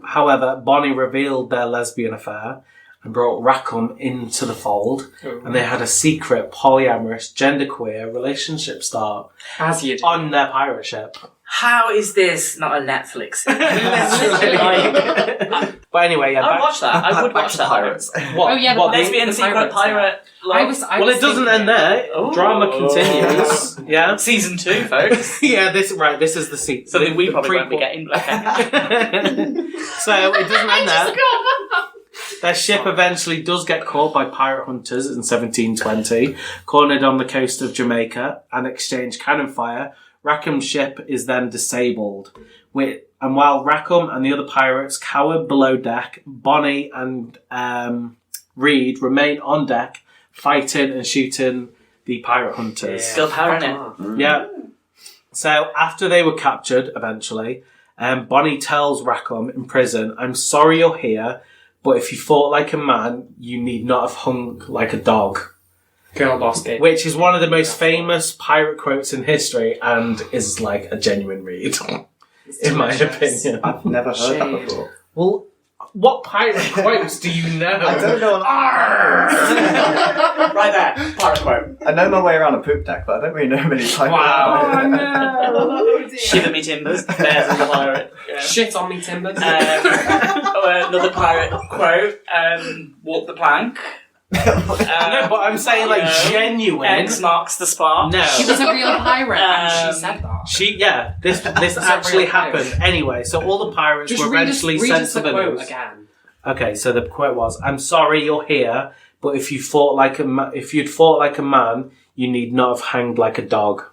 However, Bonnie revealed their lesbian affair and brought Rackham into the fold, and they had a secret polyamorous genderqueer relationship start As you do. on their pirate ship. How is this not a Netflix? But anyway, yeah. I'd watch that. I would Back watch to that. Pirates. What? Oh, yeah, what, but Lesbian the secret pirates, pirate. I was well, it doesn't end there. Oh. Drama continues. Yeah. Season 2, folks. Yeah. This is the sequel. Something we the probably won't be prequel. getting. So it doesn't end there. Their ship eventually does get caught by pirate hunters in 1720, cornered on the coast of Jamaica, and exchange cannon fire. Rackham's ship is then disabled. And while Rackham and the other pirates cower below deck, Bonnie and Reed remain on deck, fighting and shooting the pirate hunters. Still powering it. Yeah. So after they were captured, eventually, Bonnie tells Rackham in prison, "I'm sorry you're here, but if you fought like a man, you need not have hung like a dog." Girl boss babe. Which is one of the most famous pirate quotes in history and is like a genuine read, in my opinion. I've never heard that before. Well, what pirate quotes do you know? I don't know. Right there. Pirate quote. I know my way around a poop deck, but I don't really know many pirates. Wow. Oh no! Shiver me timbers. There's another pirate. Yeah. Shit on me timbers. Another pirate quote. Walk the plank. No, but I'm saying like genuine. X marks the spot. No. She was a real pirate and she said that. This actually happened. Anyway, so all the pirates Just were read eventually us sent to the the quote news. again. Okay, so the quote was, "I'm sorry you're here, but if you'd fought like a man, you need not have hanged like a dog."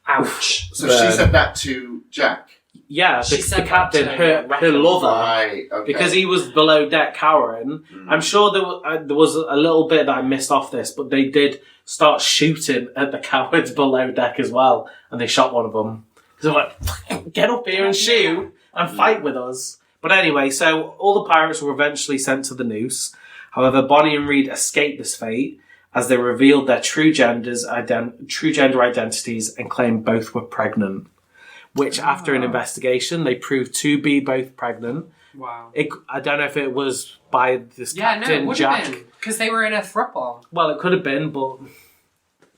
Ouch. So she said that to Jack. Yeah, She the said that captain, to her Rackham. lover, Right, okay. because he was below deck cowering. I'm sure there was a little bit that I missed off this, but they did start shooting at the cowards below deck as well, and they shot one of them. So they're like, "Get up here and shoot and fight with us." But anyway, so all the pirates were eventually sent to the noose. However, Bonnie and Reed escaped this fate as they revealed their true gender identities and claimed both were pregnant. Which, after an investigation, they proved to be both pregnant. Wow. I don't know if it was by this Captain it Jack. have been. Because they were in a throuple. Well, it could have been, but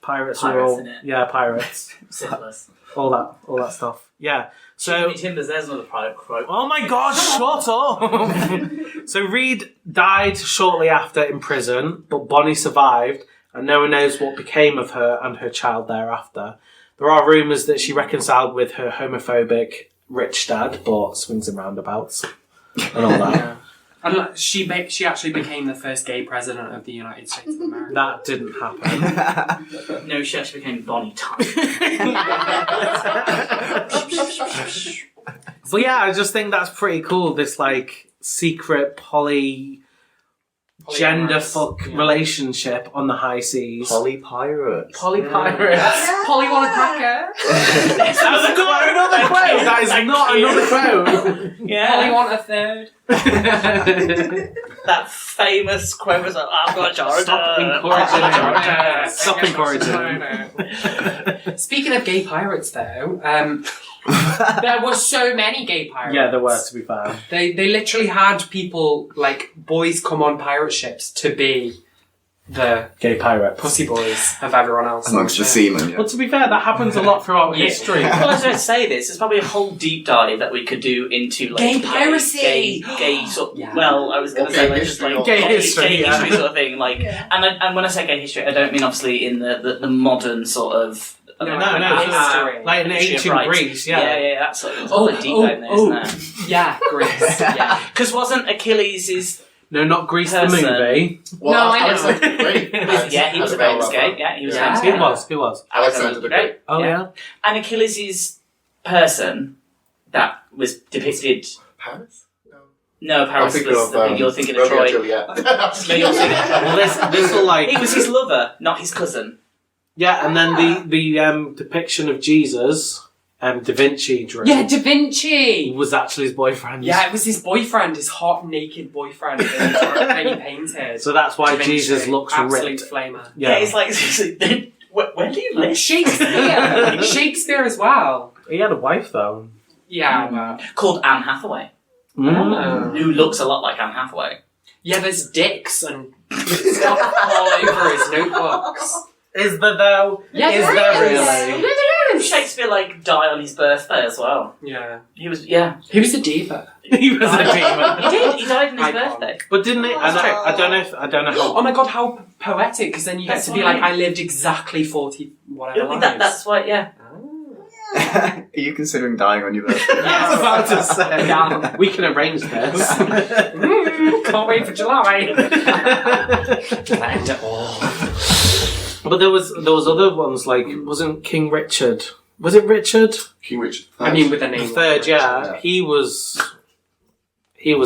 pirates Pirates, are all innit? pirates. Syphilis. all that stuff. Yeah. Shiver So me timbers. There's another pirate quote. oh my God! Shut up. So Reed died shortly after in prison, but Bonnie survived, and no one knows what became of her and her child thereafter. There are rumours that she reconciled with her homophobic rich dad, but swings and roundabouts and all that. Yeah. And like, she actually became the first gay president of the United States of America. That didn't happen. No, she actually became Bonnie Tyler. But yeah, I just think that's pretty cool. This like secret gender fuck relationship on the high seas. Poly pirates. Poly pirates. Polly want a cracker? That's not another quote. That is not another quote. Polly Yeah. want a third? That famous quote was like, "I've got Jordan." Stop encouraging it. Stop encouraging it. Speaking of gay pirates, though, there were so many gay pirates. Yeah, there were, to be fair. They literally had people, like, boys come on pirate ships to be the Gay pirates. pussy boys of everyone else. Amongst the seamen, yeah. But to be fair, that happens a lot throughout Yeah. history. Well, I was going to say this. There's probably a whole deep dive that we could do into like Gay piracy! gay sort. Yeah. Well, I was going to Or say gay like history, just like Gay history, yeah. history sort of thing. Like, and when I say gay history, I don't mean obviously in the modern sort of. No, history. like in history of ancient rights. Greece, yeah. Yeah, that's sort of, there's a lot of deep dive there, isn't there? Yeah, Greece. Yeah. Because wasn't Achilles' No, not Grease the Person. movie. Well, No, I know. Alexander the Great. yeah, he was a famous gay. Yeah, he was Yeah. famous Who gay. was? Alexander the Great. Oh, yeah. And Achilles' person that was depicted. Paris? No, Paris thinking was. of, You're thinking of Romeo Troy. and Juliet. No, you're thinking of Well, this will like... He was his lover, not his cousin. Yeah, and then the depiction of Jesus, Da Vinci drew, Yeah, Da Vinci! was actually his boyfriend. Yeah, it was his boyfriend, his hot, naked boyfriend that he painted. So that's why Da Vinci. Jesus looks Absolute ripped. flamer. Yeah, it's like, where do you live? Shakespeare! Shakespeare as well. He had a wife, though. Yeah, well. Called Anne Hathaway, Mm. who looks a lot like Anne Hathaway. Yeah, there's dicks and stuff all over his notebooks. Is there, though? Yeah, Is there there is. really? Yeah, there is. Shakespeare die on his birthday as well? Yeah. He was a diva. He was a demon. He did. He died on his Icon. birthday. But didn't it? I don't know how. Oh my god, how poetic! Because then you get That's to be why- like, I lived exactly 40 whatever lives. That's why. Yeah. Are you considering dying on your birthday? I was about to say. Yeah, we can arrange this. Can't wait for July. End it all. But there was other ones wasn't King Richard? Was it Richard? King Richard III. I mean, with the name. The third, yeah. Yeah. He was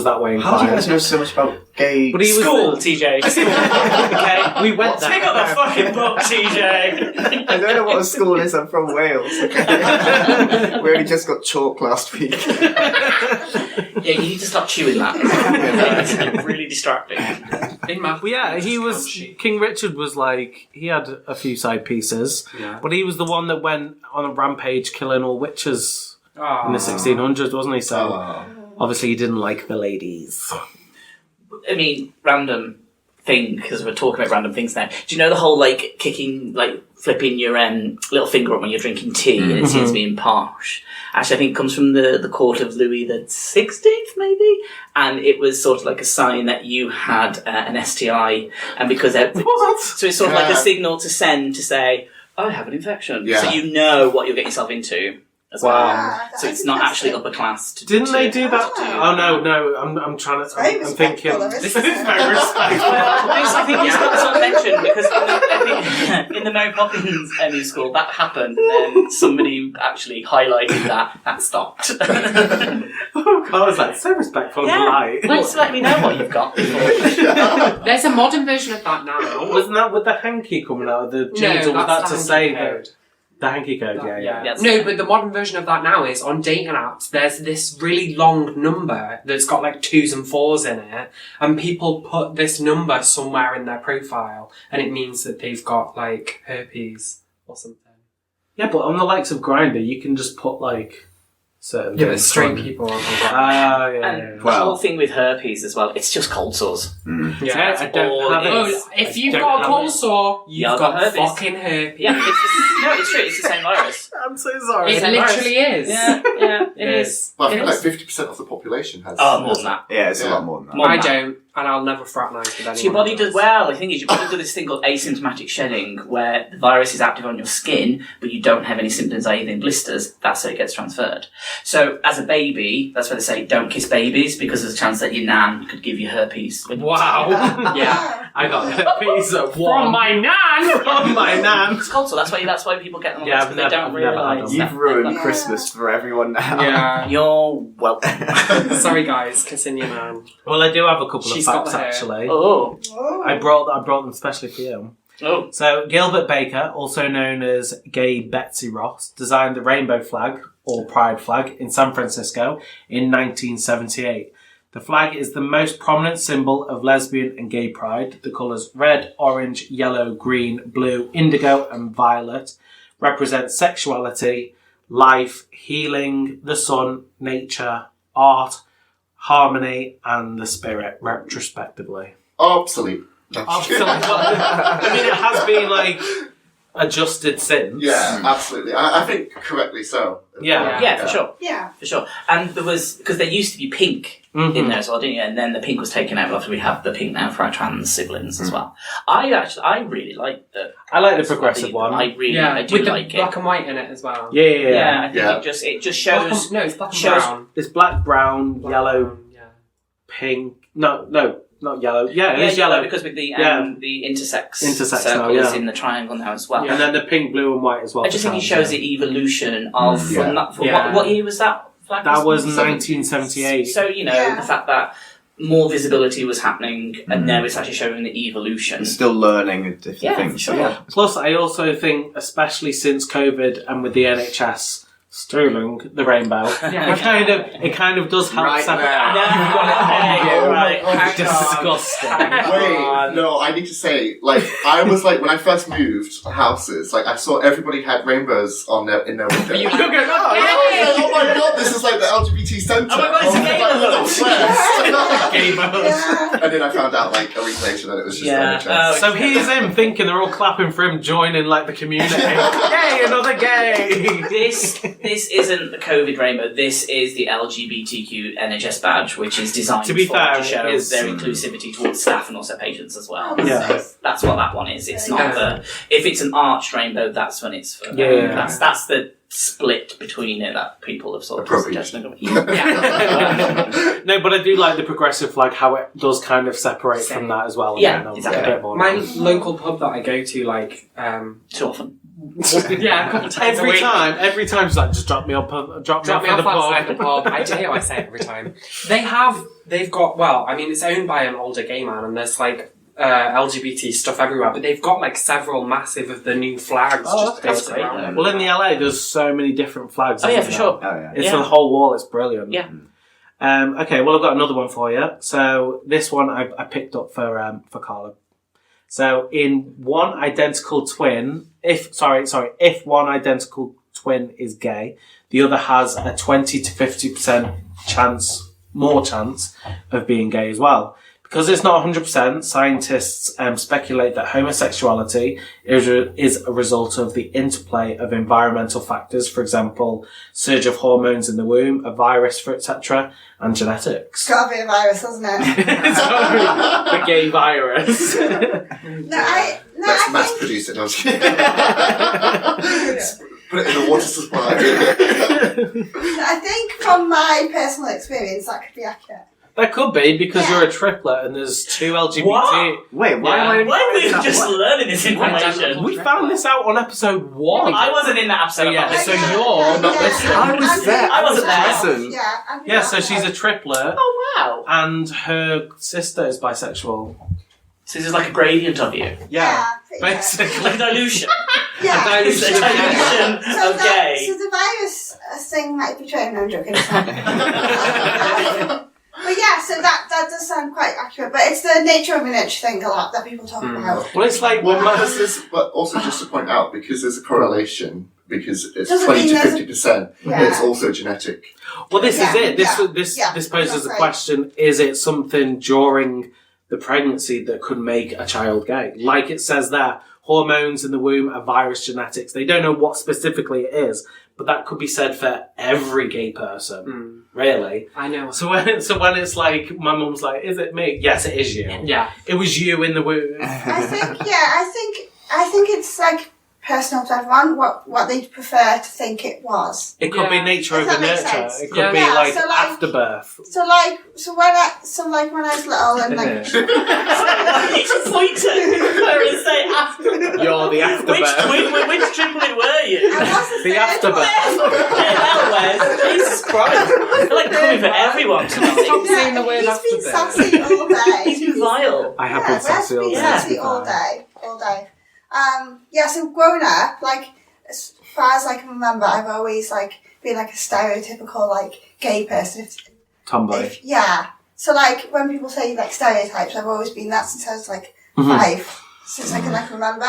that way How do you guys inclined. know so much about gay? But he was School, TJ. Okay. We went Pick up the fucking book, TJ. I don't know what a school is. I'm from Wales. Okay? We only just got chalk last week. Yeah, you need to stop chewing that. It's really distracting. In math. Well, yeah, he was. King Richard was he had a few side pieces, Yeah. but he was the one that went on a rampage killing all witches in the Oh. 1600s, wasn't he? So Oh. obviously he didn't like the ladies. I mean, random thing, because we're talking about random things now. Do you know the whole, kicking, flipping your little finger up when you're drinking tea and it seems being posh? Actually, I think it comes from the court of Louis the 16th, maybe? And it was sort of like a sign that you had an STI, and because... What? So it's sort of like a signal to send to say, I have an infection. Yeah. So you know what you're getting yourself into as well. Wow, So that it's is not actually interesting. upper class. Didn't they do that? Oh. Oh no! I'm trying to. Very I'm thinking. respectful of This it. is very respectful. I think it's got sort of mentioned because in the Mary Poppins New School that happened, and then somebody actually highlighted that stopped. Oh God, I was so respectful and polite. Thanks for letting me know what you've got before. There's a modern version of that now. Wasn't that with the hanky coming out of the jeans, or was that that's to the say hanky that code. the hanky code? Yeah. Yes. No, but the modern version of that now is on dating apps. There's this really long number that's got 2s and 4s in it, and people put this number somewhere in their profile, and it means that they've got herpes or something. Yeah, but on the likes of Grindr, you can just put certain. Yeah, but things straight on. people on Ah, yeah. And the whole thing with herpes as well, it's just cold sores. Yeah, I don't all have it it. is. Oh, if I you've don't got a have cold it. sore, you've Yeah, I've got got herpes. fucking herpes. Yeah, it's true. It's the same virus. I'm so sorry. It literally is. Yeah, it is. Well, I It think is. 50% of the population has. Oh, more than that. Yeah, it's a Yeah. lot more than that. More I than that. don't, and I'll never fraternise with anyone. So your body who does well. The thing is, your body does this thing called asymptomatic shedding, where the virus is active on your skin, but you don't have any symptoms other than blisters. That's how it gets transferred. So, as a baby, that's why they say don't kiss babies, because there's a chance that your nan could give you herpes. Wow. Yeah. I got herpes at From one. my nan! From my nan. It's cold sore. That's why people get them on Yeah, because I've they never- don't I've never had realise. them. You've ruined Yeah. Christmas for everyone now. Yeah. You're welcome. Sorry guys, kissing your nan. Well, I do have a couple She's of got facts the hair. actually. Oh. Oh. I brought them specially for you. Oh. So, Gilbert Baker, also known as Gay Betsy Ross, designed the rainbow flag, or pride flag, in San Francisco in 1978. The flag is the most prominent symbol of lesbian and gay pride. The colours red, orange, yellow, green, blue, indigo and violet represent sexuality, life, healing, the sun, nature, art, harmony and the spirit, retrospectively. Obsolete. Absolutely. I mean, it has been adjusted since. Yeah, absolutely. I think correctly so. Yeah. Yeah, for sure. Yeah. For sure. And there was, because there used to be pink in there as well, didn't you? And then the pink was taken out after we have the pink now for our trans siblings as well. I really like the... I like the progressive one. I do with the like black it. and white in it as well. Yeah. Yeah, I think Yeah. it just Black shows... and, no, it's black and shows- brown. It's black, brown, Black yellow, and brown, yeah. pink. No, not yellow. Yeah, it Yeah, is yellow. because with the Yeah. the intersex Intersex circle now, is yeah. in the triangle now as well. Yeah. And then the pink, blue and white as well. I just for think it trans, shows yeah. the evolution of from that. From Yeah. what year was that? Flag That was was 1978. So Yeah. the fact that more visibility was happening, and now it's actually showing the evolution. And still learning different Yeah, things. for sure. So, yeah. Plus, I also think, especially since COVID and with the NHS Sterling, the rainbow. Yeah. It kind of does help Right separate. there. You've got it. Oh right. my God. Disgusting. Wait, no, I need to say, like, I was like, when I first moved houses, like, I saw everybody had rainbows in their window. You You're going, Oh my God, this is like the LGBT centre. Oh my God, it's a gay like, Game mode. Yeah. And then I found out, like, a week later that it was just Yeah. NHS. So here's him thinking they're all clapping for him joining like the community. Yay, another gay! This isn't the COVID rainbow. This is the LGBTQ NHS badge, which is designed To be fair, to show it is- their inclusivity towards staff and also patients as well. Yeah. So that's what that one is. It's not Yeah. the. If it's an arched rainbow, that's when it's for. Yeah. That's the split between it that people have sort of Appropriate. suggested. Yeah. No, but I do like the progressive flag, how it does kind of separate from that as well. Yeah, And then exactly. a bit more My local pub that I go to, like, Too often. yeah, a couple of times a week. every time she's like, just drop me off Drop me at off the pub. outside the pub. I do. I say it every time. They've got. Well, I mean, it's owned by an older gay man, and there's like LGBT stuff everywhere. But they've got like several massive of the new flags Oh, just that's pasted great, around though. them. Well, in the LA, there's so many different flags. Oh yeah, isn't for there? sure. Oh yeah. It's Yeah. for the whole wall. It's brilliant. Yeah. Okay, well, I've got another one for you. So this one I picked up for Carla. So in one identical twin, if one identical twin is gay, the other has a 20 to 50% more chance of being gay as well. Because it's not 100%, scientists speculate that homosexuality is a result of the interplay of environmental factors, for example, surge of hormones in the womb, a virus, etc., and genetics. It's got to be a virus, hasn't it? The gay virus. Let's mass think produce it. No, I'm just kidding. Put it in the water supply. I think from my personal experience that could be accurate. That could be because Yeah. you're a triplet and there's two LGBT. What? Wait, why am I? Why are we just learning this information? We found this out on episode 1. I wasn't in that episode. Yeah, of so Podcast. you're not listening. I was there. I wasn't there. Listen. Yeah, so she's a triplet Oh wow! and her sister is bisexual. So this is like a gradient of you, Pretty much. Basically. like a dilution. Yeah. It's a dilution So of gay. So the virus thing might be true. No, I'm joking. It's not. But yeah, so that does sound quite accurate. But it's the nature of an itch thing a lot that people talk about. Well, it's like Well, when because there's, but also just to point out, because there's a correlation, because it's Doesn't 20 mean to there's 50%, Yeah. it's also genetic. Well, this is Yeah, it. This yeah, this poses that's the right. question: is it something during the pregnancy that could make a child gay? Like it says there, hormones in the womb, a virus, genetics. They don't know what specifically it is, but that could be said for every gay person, really. I know. So when it's like my mum's like, "Is it me?" Yes, it is you. Yeah. It was you in the womb. I think it's like personal to everyone what they prefer to think it was. It could be Yeah. nature Does over that make nurture. sense? It could Yeah. be Yeah, like so like- afterbirth. So when I was little and like You should point to her and say after. You're the afterbirth. Which triplet were you? I was The afterbirth. Yeah, Wes. Jesus Christ! I feel like coming for everyone tonight. Stop saying the word he's been afterbirth. sassy all day. He's been vile. I have been Wes sassy all been day. sassy to be all fair. day. So growing up, like as far as I can remember, I've always like been like a stereotypical like gay person. Tomboy. So like when people say like stereotypes, I've always been that since I was like 5, since I can like remember.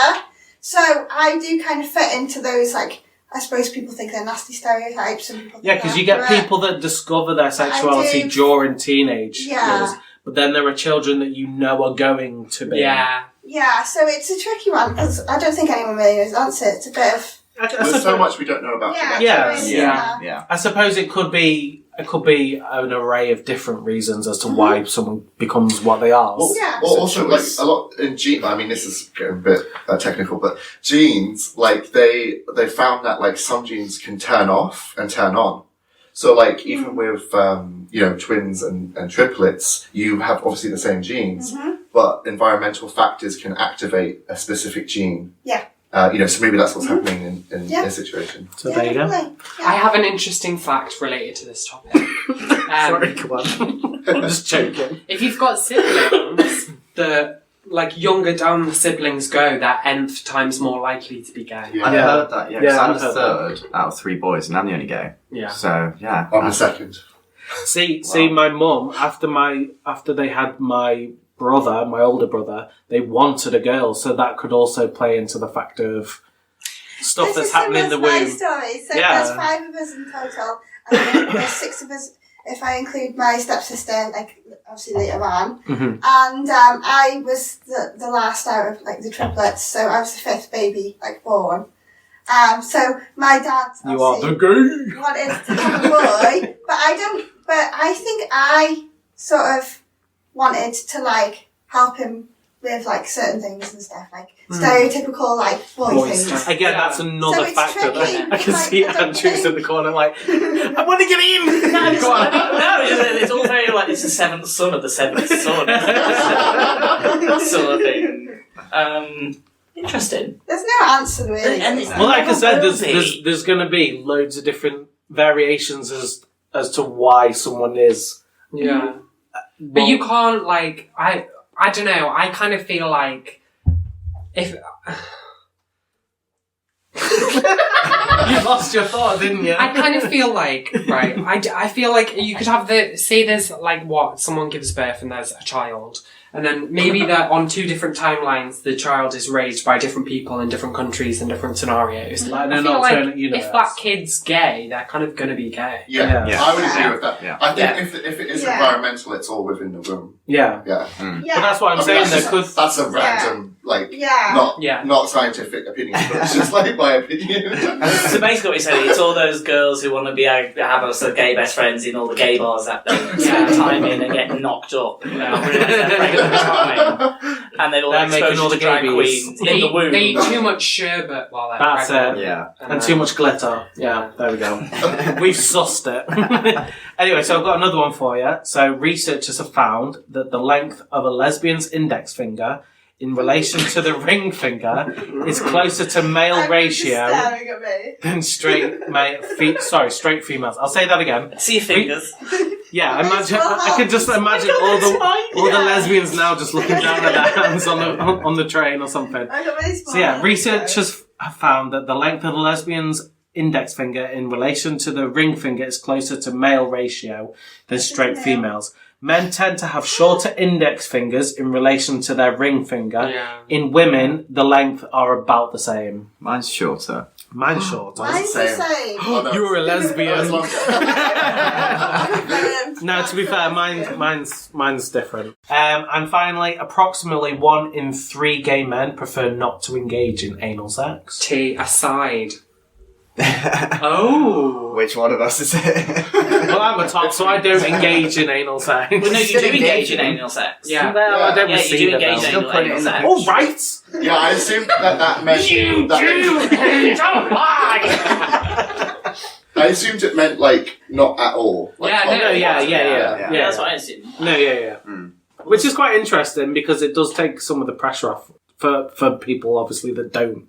So I do kind of fit into those like. I suppose people think they're nasty stereotypes, and people Yeah, think because you they're get accurate. people that discover their sexuality do. during teenage Yeah. years, but then there are children that you know are going to be. Yeah. Yeah, so it's a tricky one because I don't think anyone really knows the answer. It's a bit of There's so much we don't know about genetics. Yeah. I suppose it could be an array of different reasons as to why someone becomes what they are. Well, Yeah. well, also, like, a lot in genes, I mean, this is getting a bit technical, but genes, like, they found that, like, some genes can turn off and turn on. So, like, even with, twins and triplets, you have obviously the same genes, but environmental factors can activate a specific gene. Yeah. So maybe that's what's happening in Yeah. this situation. So there you go. definitely. I have an interesting fact related to this topic. Sorry, come on. I'm just joking. If you've got siblings that younger down the siblings go, they're nth times more likely to be gay. Yeah. I've heard that, yeah. 'cause Yeah, I'm I've the heard third out of 3 boys, and I'm the only gay. Yeah. So, yeah. I'm the second. See, my mum, after they had my brother, my older brother, they wanted a girl, so that could also play into the fact of stuff that's happening in the my womb. story. So Yeah. there's 5 of us in total, and then there's 6 of us if I include my stepsister, like obviously later on. Mm-hmm. And I was the last out of like the triplets, so I was the 5th baby like born. So my dad You are the obviously gay. wanted to have a boy, but I think I sort of wanted to like help him with like certain things and stuff, like stereotypical like boy things. Again, Yeah. that's another So it's factor. tricky, That I can like, see I don't Andrews in think- the corner like, I want to get in! No, it's, Go on. no, it's all very like it's the 7th son of the 7th son sort of thing. Interesting. There's no answer really. And it's- Well, like I said, Will be. there's going to be loads of different variations as to why someone is. Yeah. But you can't, like, I don't know, I kind of feel like if... You lost your thought, didn't you? I kind of feel like, right, I feel like you could have say there's, like, someone gives birth and there's a child, and then maybe that on 2 different timelines the child is raised by different people in different countries and different scenarios. Like in I an feel alternate like universe. if that kid's gay, they're kind of going to be gay. Yeah, Yeah. I would agree with that. Yeah. I think Yeah. if it is Yeah. environmental, it's all within the room. Yeah. Yeah. yeah. But that's what I'm I mean, saying. that's, There could. that's a random, like, Yeah. not scientific opinion, but it's just like my opinion. So basically what you're saying, it's all those girls who want to have us as gay best friends in all the gay bars that spend time in and get knocked up. You know, and they're all They're making exposed all the to drag gay bees. queens in the womb. They eat too much sherbet while they're That's pregnant. it. Yeah. And too much glitter. Yeah, there we go. We've sussed it. Anyway, so I've got another one for you. So researchers have found that the length of a lesbian's index finger in relation to the ring finger is closer to male ratio Staring at me. than straight females. I'll say that again. See your fingers. Yeah, imagine. I can just imagine all the lesbians now just looking down at their hands on the train or something. I got really small. So yeah, researchers have found that the length of the lesbian's index finger in relation to the ring finger is closer to male ratio than straight females. Men tend to have shorter index fingers in relation to their ring finger. Yeah. In women, the length are about the same. Mine's shorter. Mine's shorter. Mine's the same. Oh, no. You're a That's lesbian. longer. No, to be fair, mine's different. And finally, approximately 1 in 3 gay men prefer not to engage in anal sex. Tea aside. Oh. Which one of us is it? Well, I'm a top, so I don't engage in anal sex. Well, no, you Still do engage in engaging. anal sex. Yeah. Well, I don't Yeah, you receive do it, engage though. in Still put it in the anal All sex. right. Yeah, I assumed that meant Don't lie! I assumed it meant like not at all. Like, Yeah, not no, yeah. Yeah, that's what I assume. No, yeah. Which is quite interesting because it does take some of the pressure off for people, obviously, that don't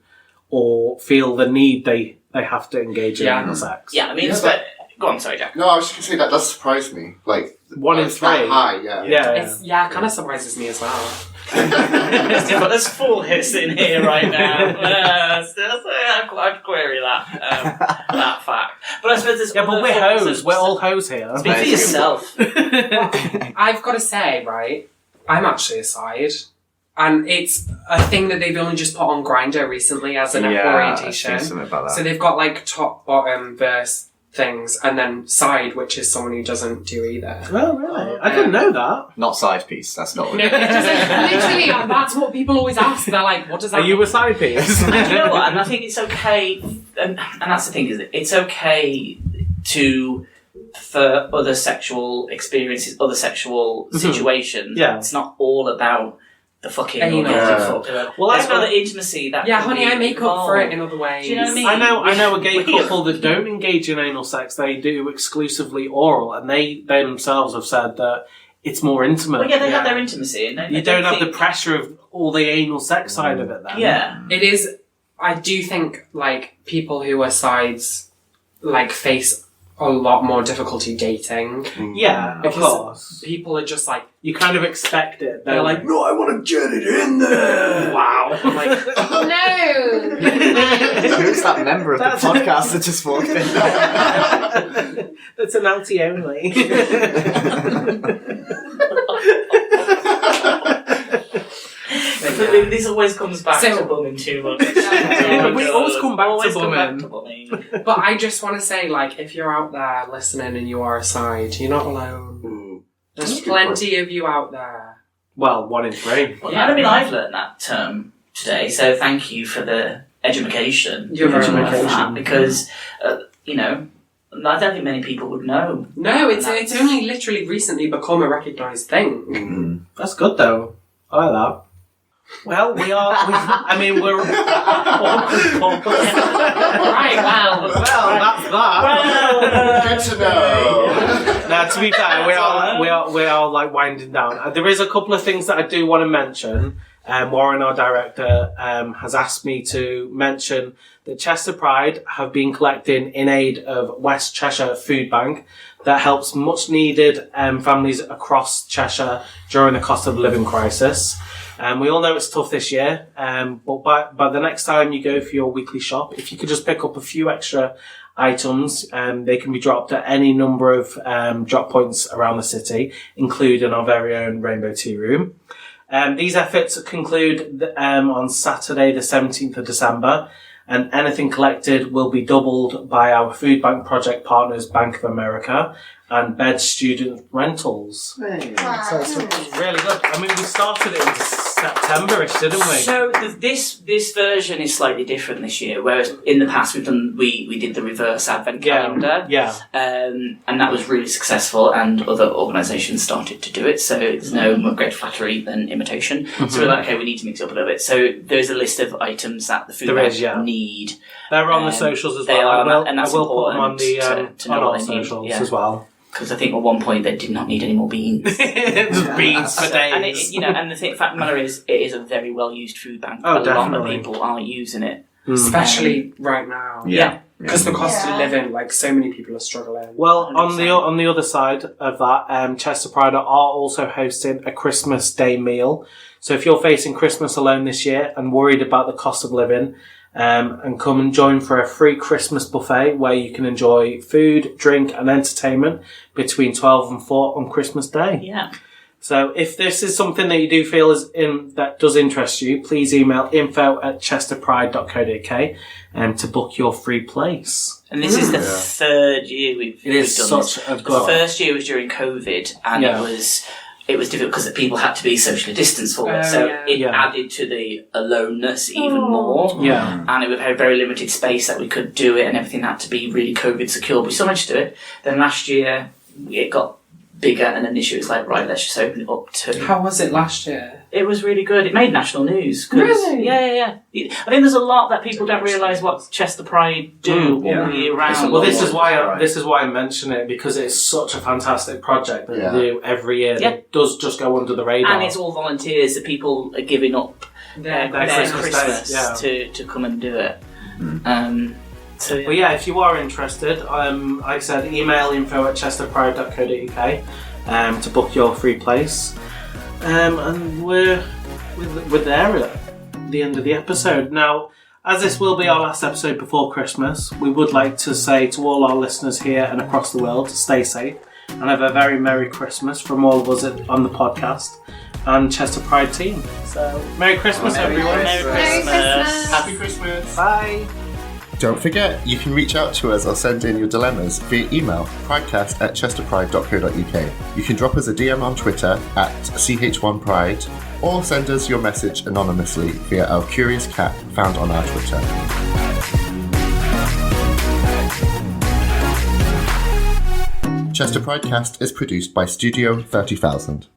or feel the need they have to engage in Yeah. anal sex. Yeah, I mean, Yeah, it's but- go on, sorry, Jack. No, I was just gonna say that does surprise me. Like 1 in it's that 3. high, yeah. Yeah. It kind of surprises me as well. There's 4 hits in here right now. I'd query that fact. But I suppose there's Yeah, but other we're forms hoes. of- We're all hoes here. Speak for yourself. I've got to say, right, I'm actually aside. And it's a thing that they've only just put on Grindr recently as an orientation. I've seen something about that. So they've got like top, bottom, verse things, and then side, which is someone who doesn't do either. Oh, really? I didn't know that. Not side piece, that's not No, it doesn't. Literally, that's what people always ask. They're like, what does that Are mean? you a side piece? And you know what? And I think it's okay, and that's the thing, is it? It's okay for other sexual experiences, other sexual situations. Yeah. It's not all about the fucking Anal. Well, there's I know- other intimacy that Yeah, can honey, be I make up for it involved. in other ways. Do you know what I mean? I know a gay Weird. couple that don't engage in anal sex. They do exclusively oral, and they themselves have said that it's more intimate. Well, yeah, they have their intimacy, and You don't have the pressure of all the anal sex side of it then. Yeah. It is. I do think like people who are sides like face a lot more difficulty dating. Yeah, of Because course. people are just like, You kind of expect it. they're like, no, I want to get it in there. Wow. I'm like, No! Who's that member of the podcast that just walked in? That's an LT only. This always comes back So- to bumming too much. We always come back Always to come back bumming. to bumming. but I just want to say, like, if you're out there listening and you are a side, you're not alone. There's plenty of you out there. Well, 1 in 3. Well, I mean, I've learned that term today, so thank you for the education. You're very of welcome. that, because, you know, I don't think many people would know. No, it's only literally recently become a recognised thing. That's good, though. I like that. Well, we're... Right, wow. Well, that's that. Good to know. Now, to be fair, we are like winding down. There is a couple of things that I do want to mention. Warren, our director, has asked me to mention that Chester Pride have been collecting in aid of West Cheshire Food Bank that helps much needed families across Cheshire during the cost of living crisis. We all know it's tough this year, but by the next time you go for your weekly shop, if you could just pick up a few extra items, they can be dropped at any number of drop points around the city, including our very own Rainbow Tea Room. These efforts conclude on Saturday the 17th of December, and anything collected will be doubled by our food bank project partners, Bank of America and Bed Student Rentals. So it's really good. I mean, we started it in September-ish, didn't we? So this version is slightly different this year, whereas in the past we did the reverse advent calendar, and that was really successful, and other organisations started to do it. So there's no more great flattery than imitation. So we're like, okay, we need to mix it up a little bit. So there's a list of items that the food bank need. They're on the socials as they well. are, I will and that's put them on important the to know on what our they need, socials yeah. as well. Because I think at one point they did not need any more beans. Just beans for days. And and the fact of the matter is, it is a very well used food bank. Oh, a lot definitely. of people are using it, Especially right now. Yeah. Because the cost Yeah. of living, like, so many people are struggling. Well, on 100%. the other side of that, Chester Pride are also hosting a Christmas Day meal. So if you're facing Christmas alone this year and worried about the cost of living, and come and join for a free Christmas buffet where you can enjoy food, drink and entertainment between 12 and 4 on Christmas Day. Yeah. So if this is something that you do feel that does interest you, please email info@chesterpride.co.uk to book your free place. And this is the third year we've It is done such this. a The good... first year was during COVID, and it was difficult because people had to be socially distanced for it. So it added to the aloneness even more. Yeah. And it was a very limited space that we could do it, and everything had to be really COVID secure. We still managed to do it. Then last year it got bigger, and then this year it was like, right, let's just open it up to... How was it last year? It was really good. It made national news. Really? Yeah. I think there's a lot that people don't realise what Chester Pride do all year round. Well, this is why I mention it, because it's such a fantastic project that they do every year. Yeah. It does just go under the radar. And it's all volunteers that people are giving up their Christmas to come and do it. So, But yeah, if you are interested, like I said, email info@chesterpride.co.uk to book your free place. And we're there at the end of the episode. Now, as this will be our last episode before Christmas, we would like to say to all our listeners here and across the world to stay safe and have a very Merry Christmas from all of us on the podcast and Chester Pride team. So, Merry Christmas, everyone. Merry Merry Christmas. Happy Christmas. Bye. Don't forget, you can reach out to us or send in your dilemmas via email, pridecast@chesterpride.co.uk. You can drop us a DM on Twitter @ch1pride, or send us your message anonymously via our curious cat found on our Twitter. Chester Pridecast is produced by Studio 30,000.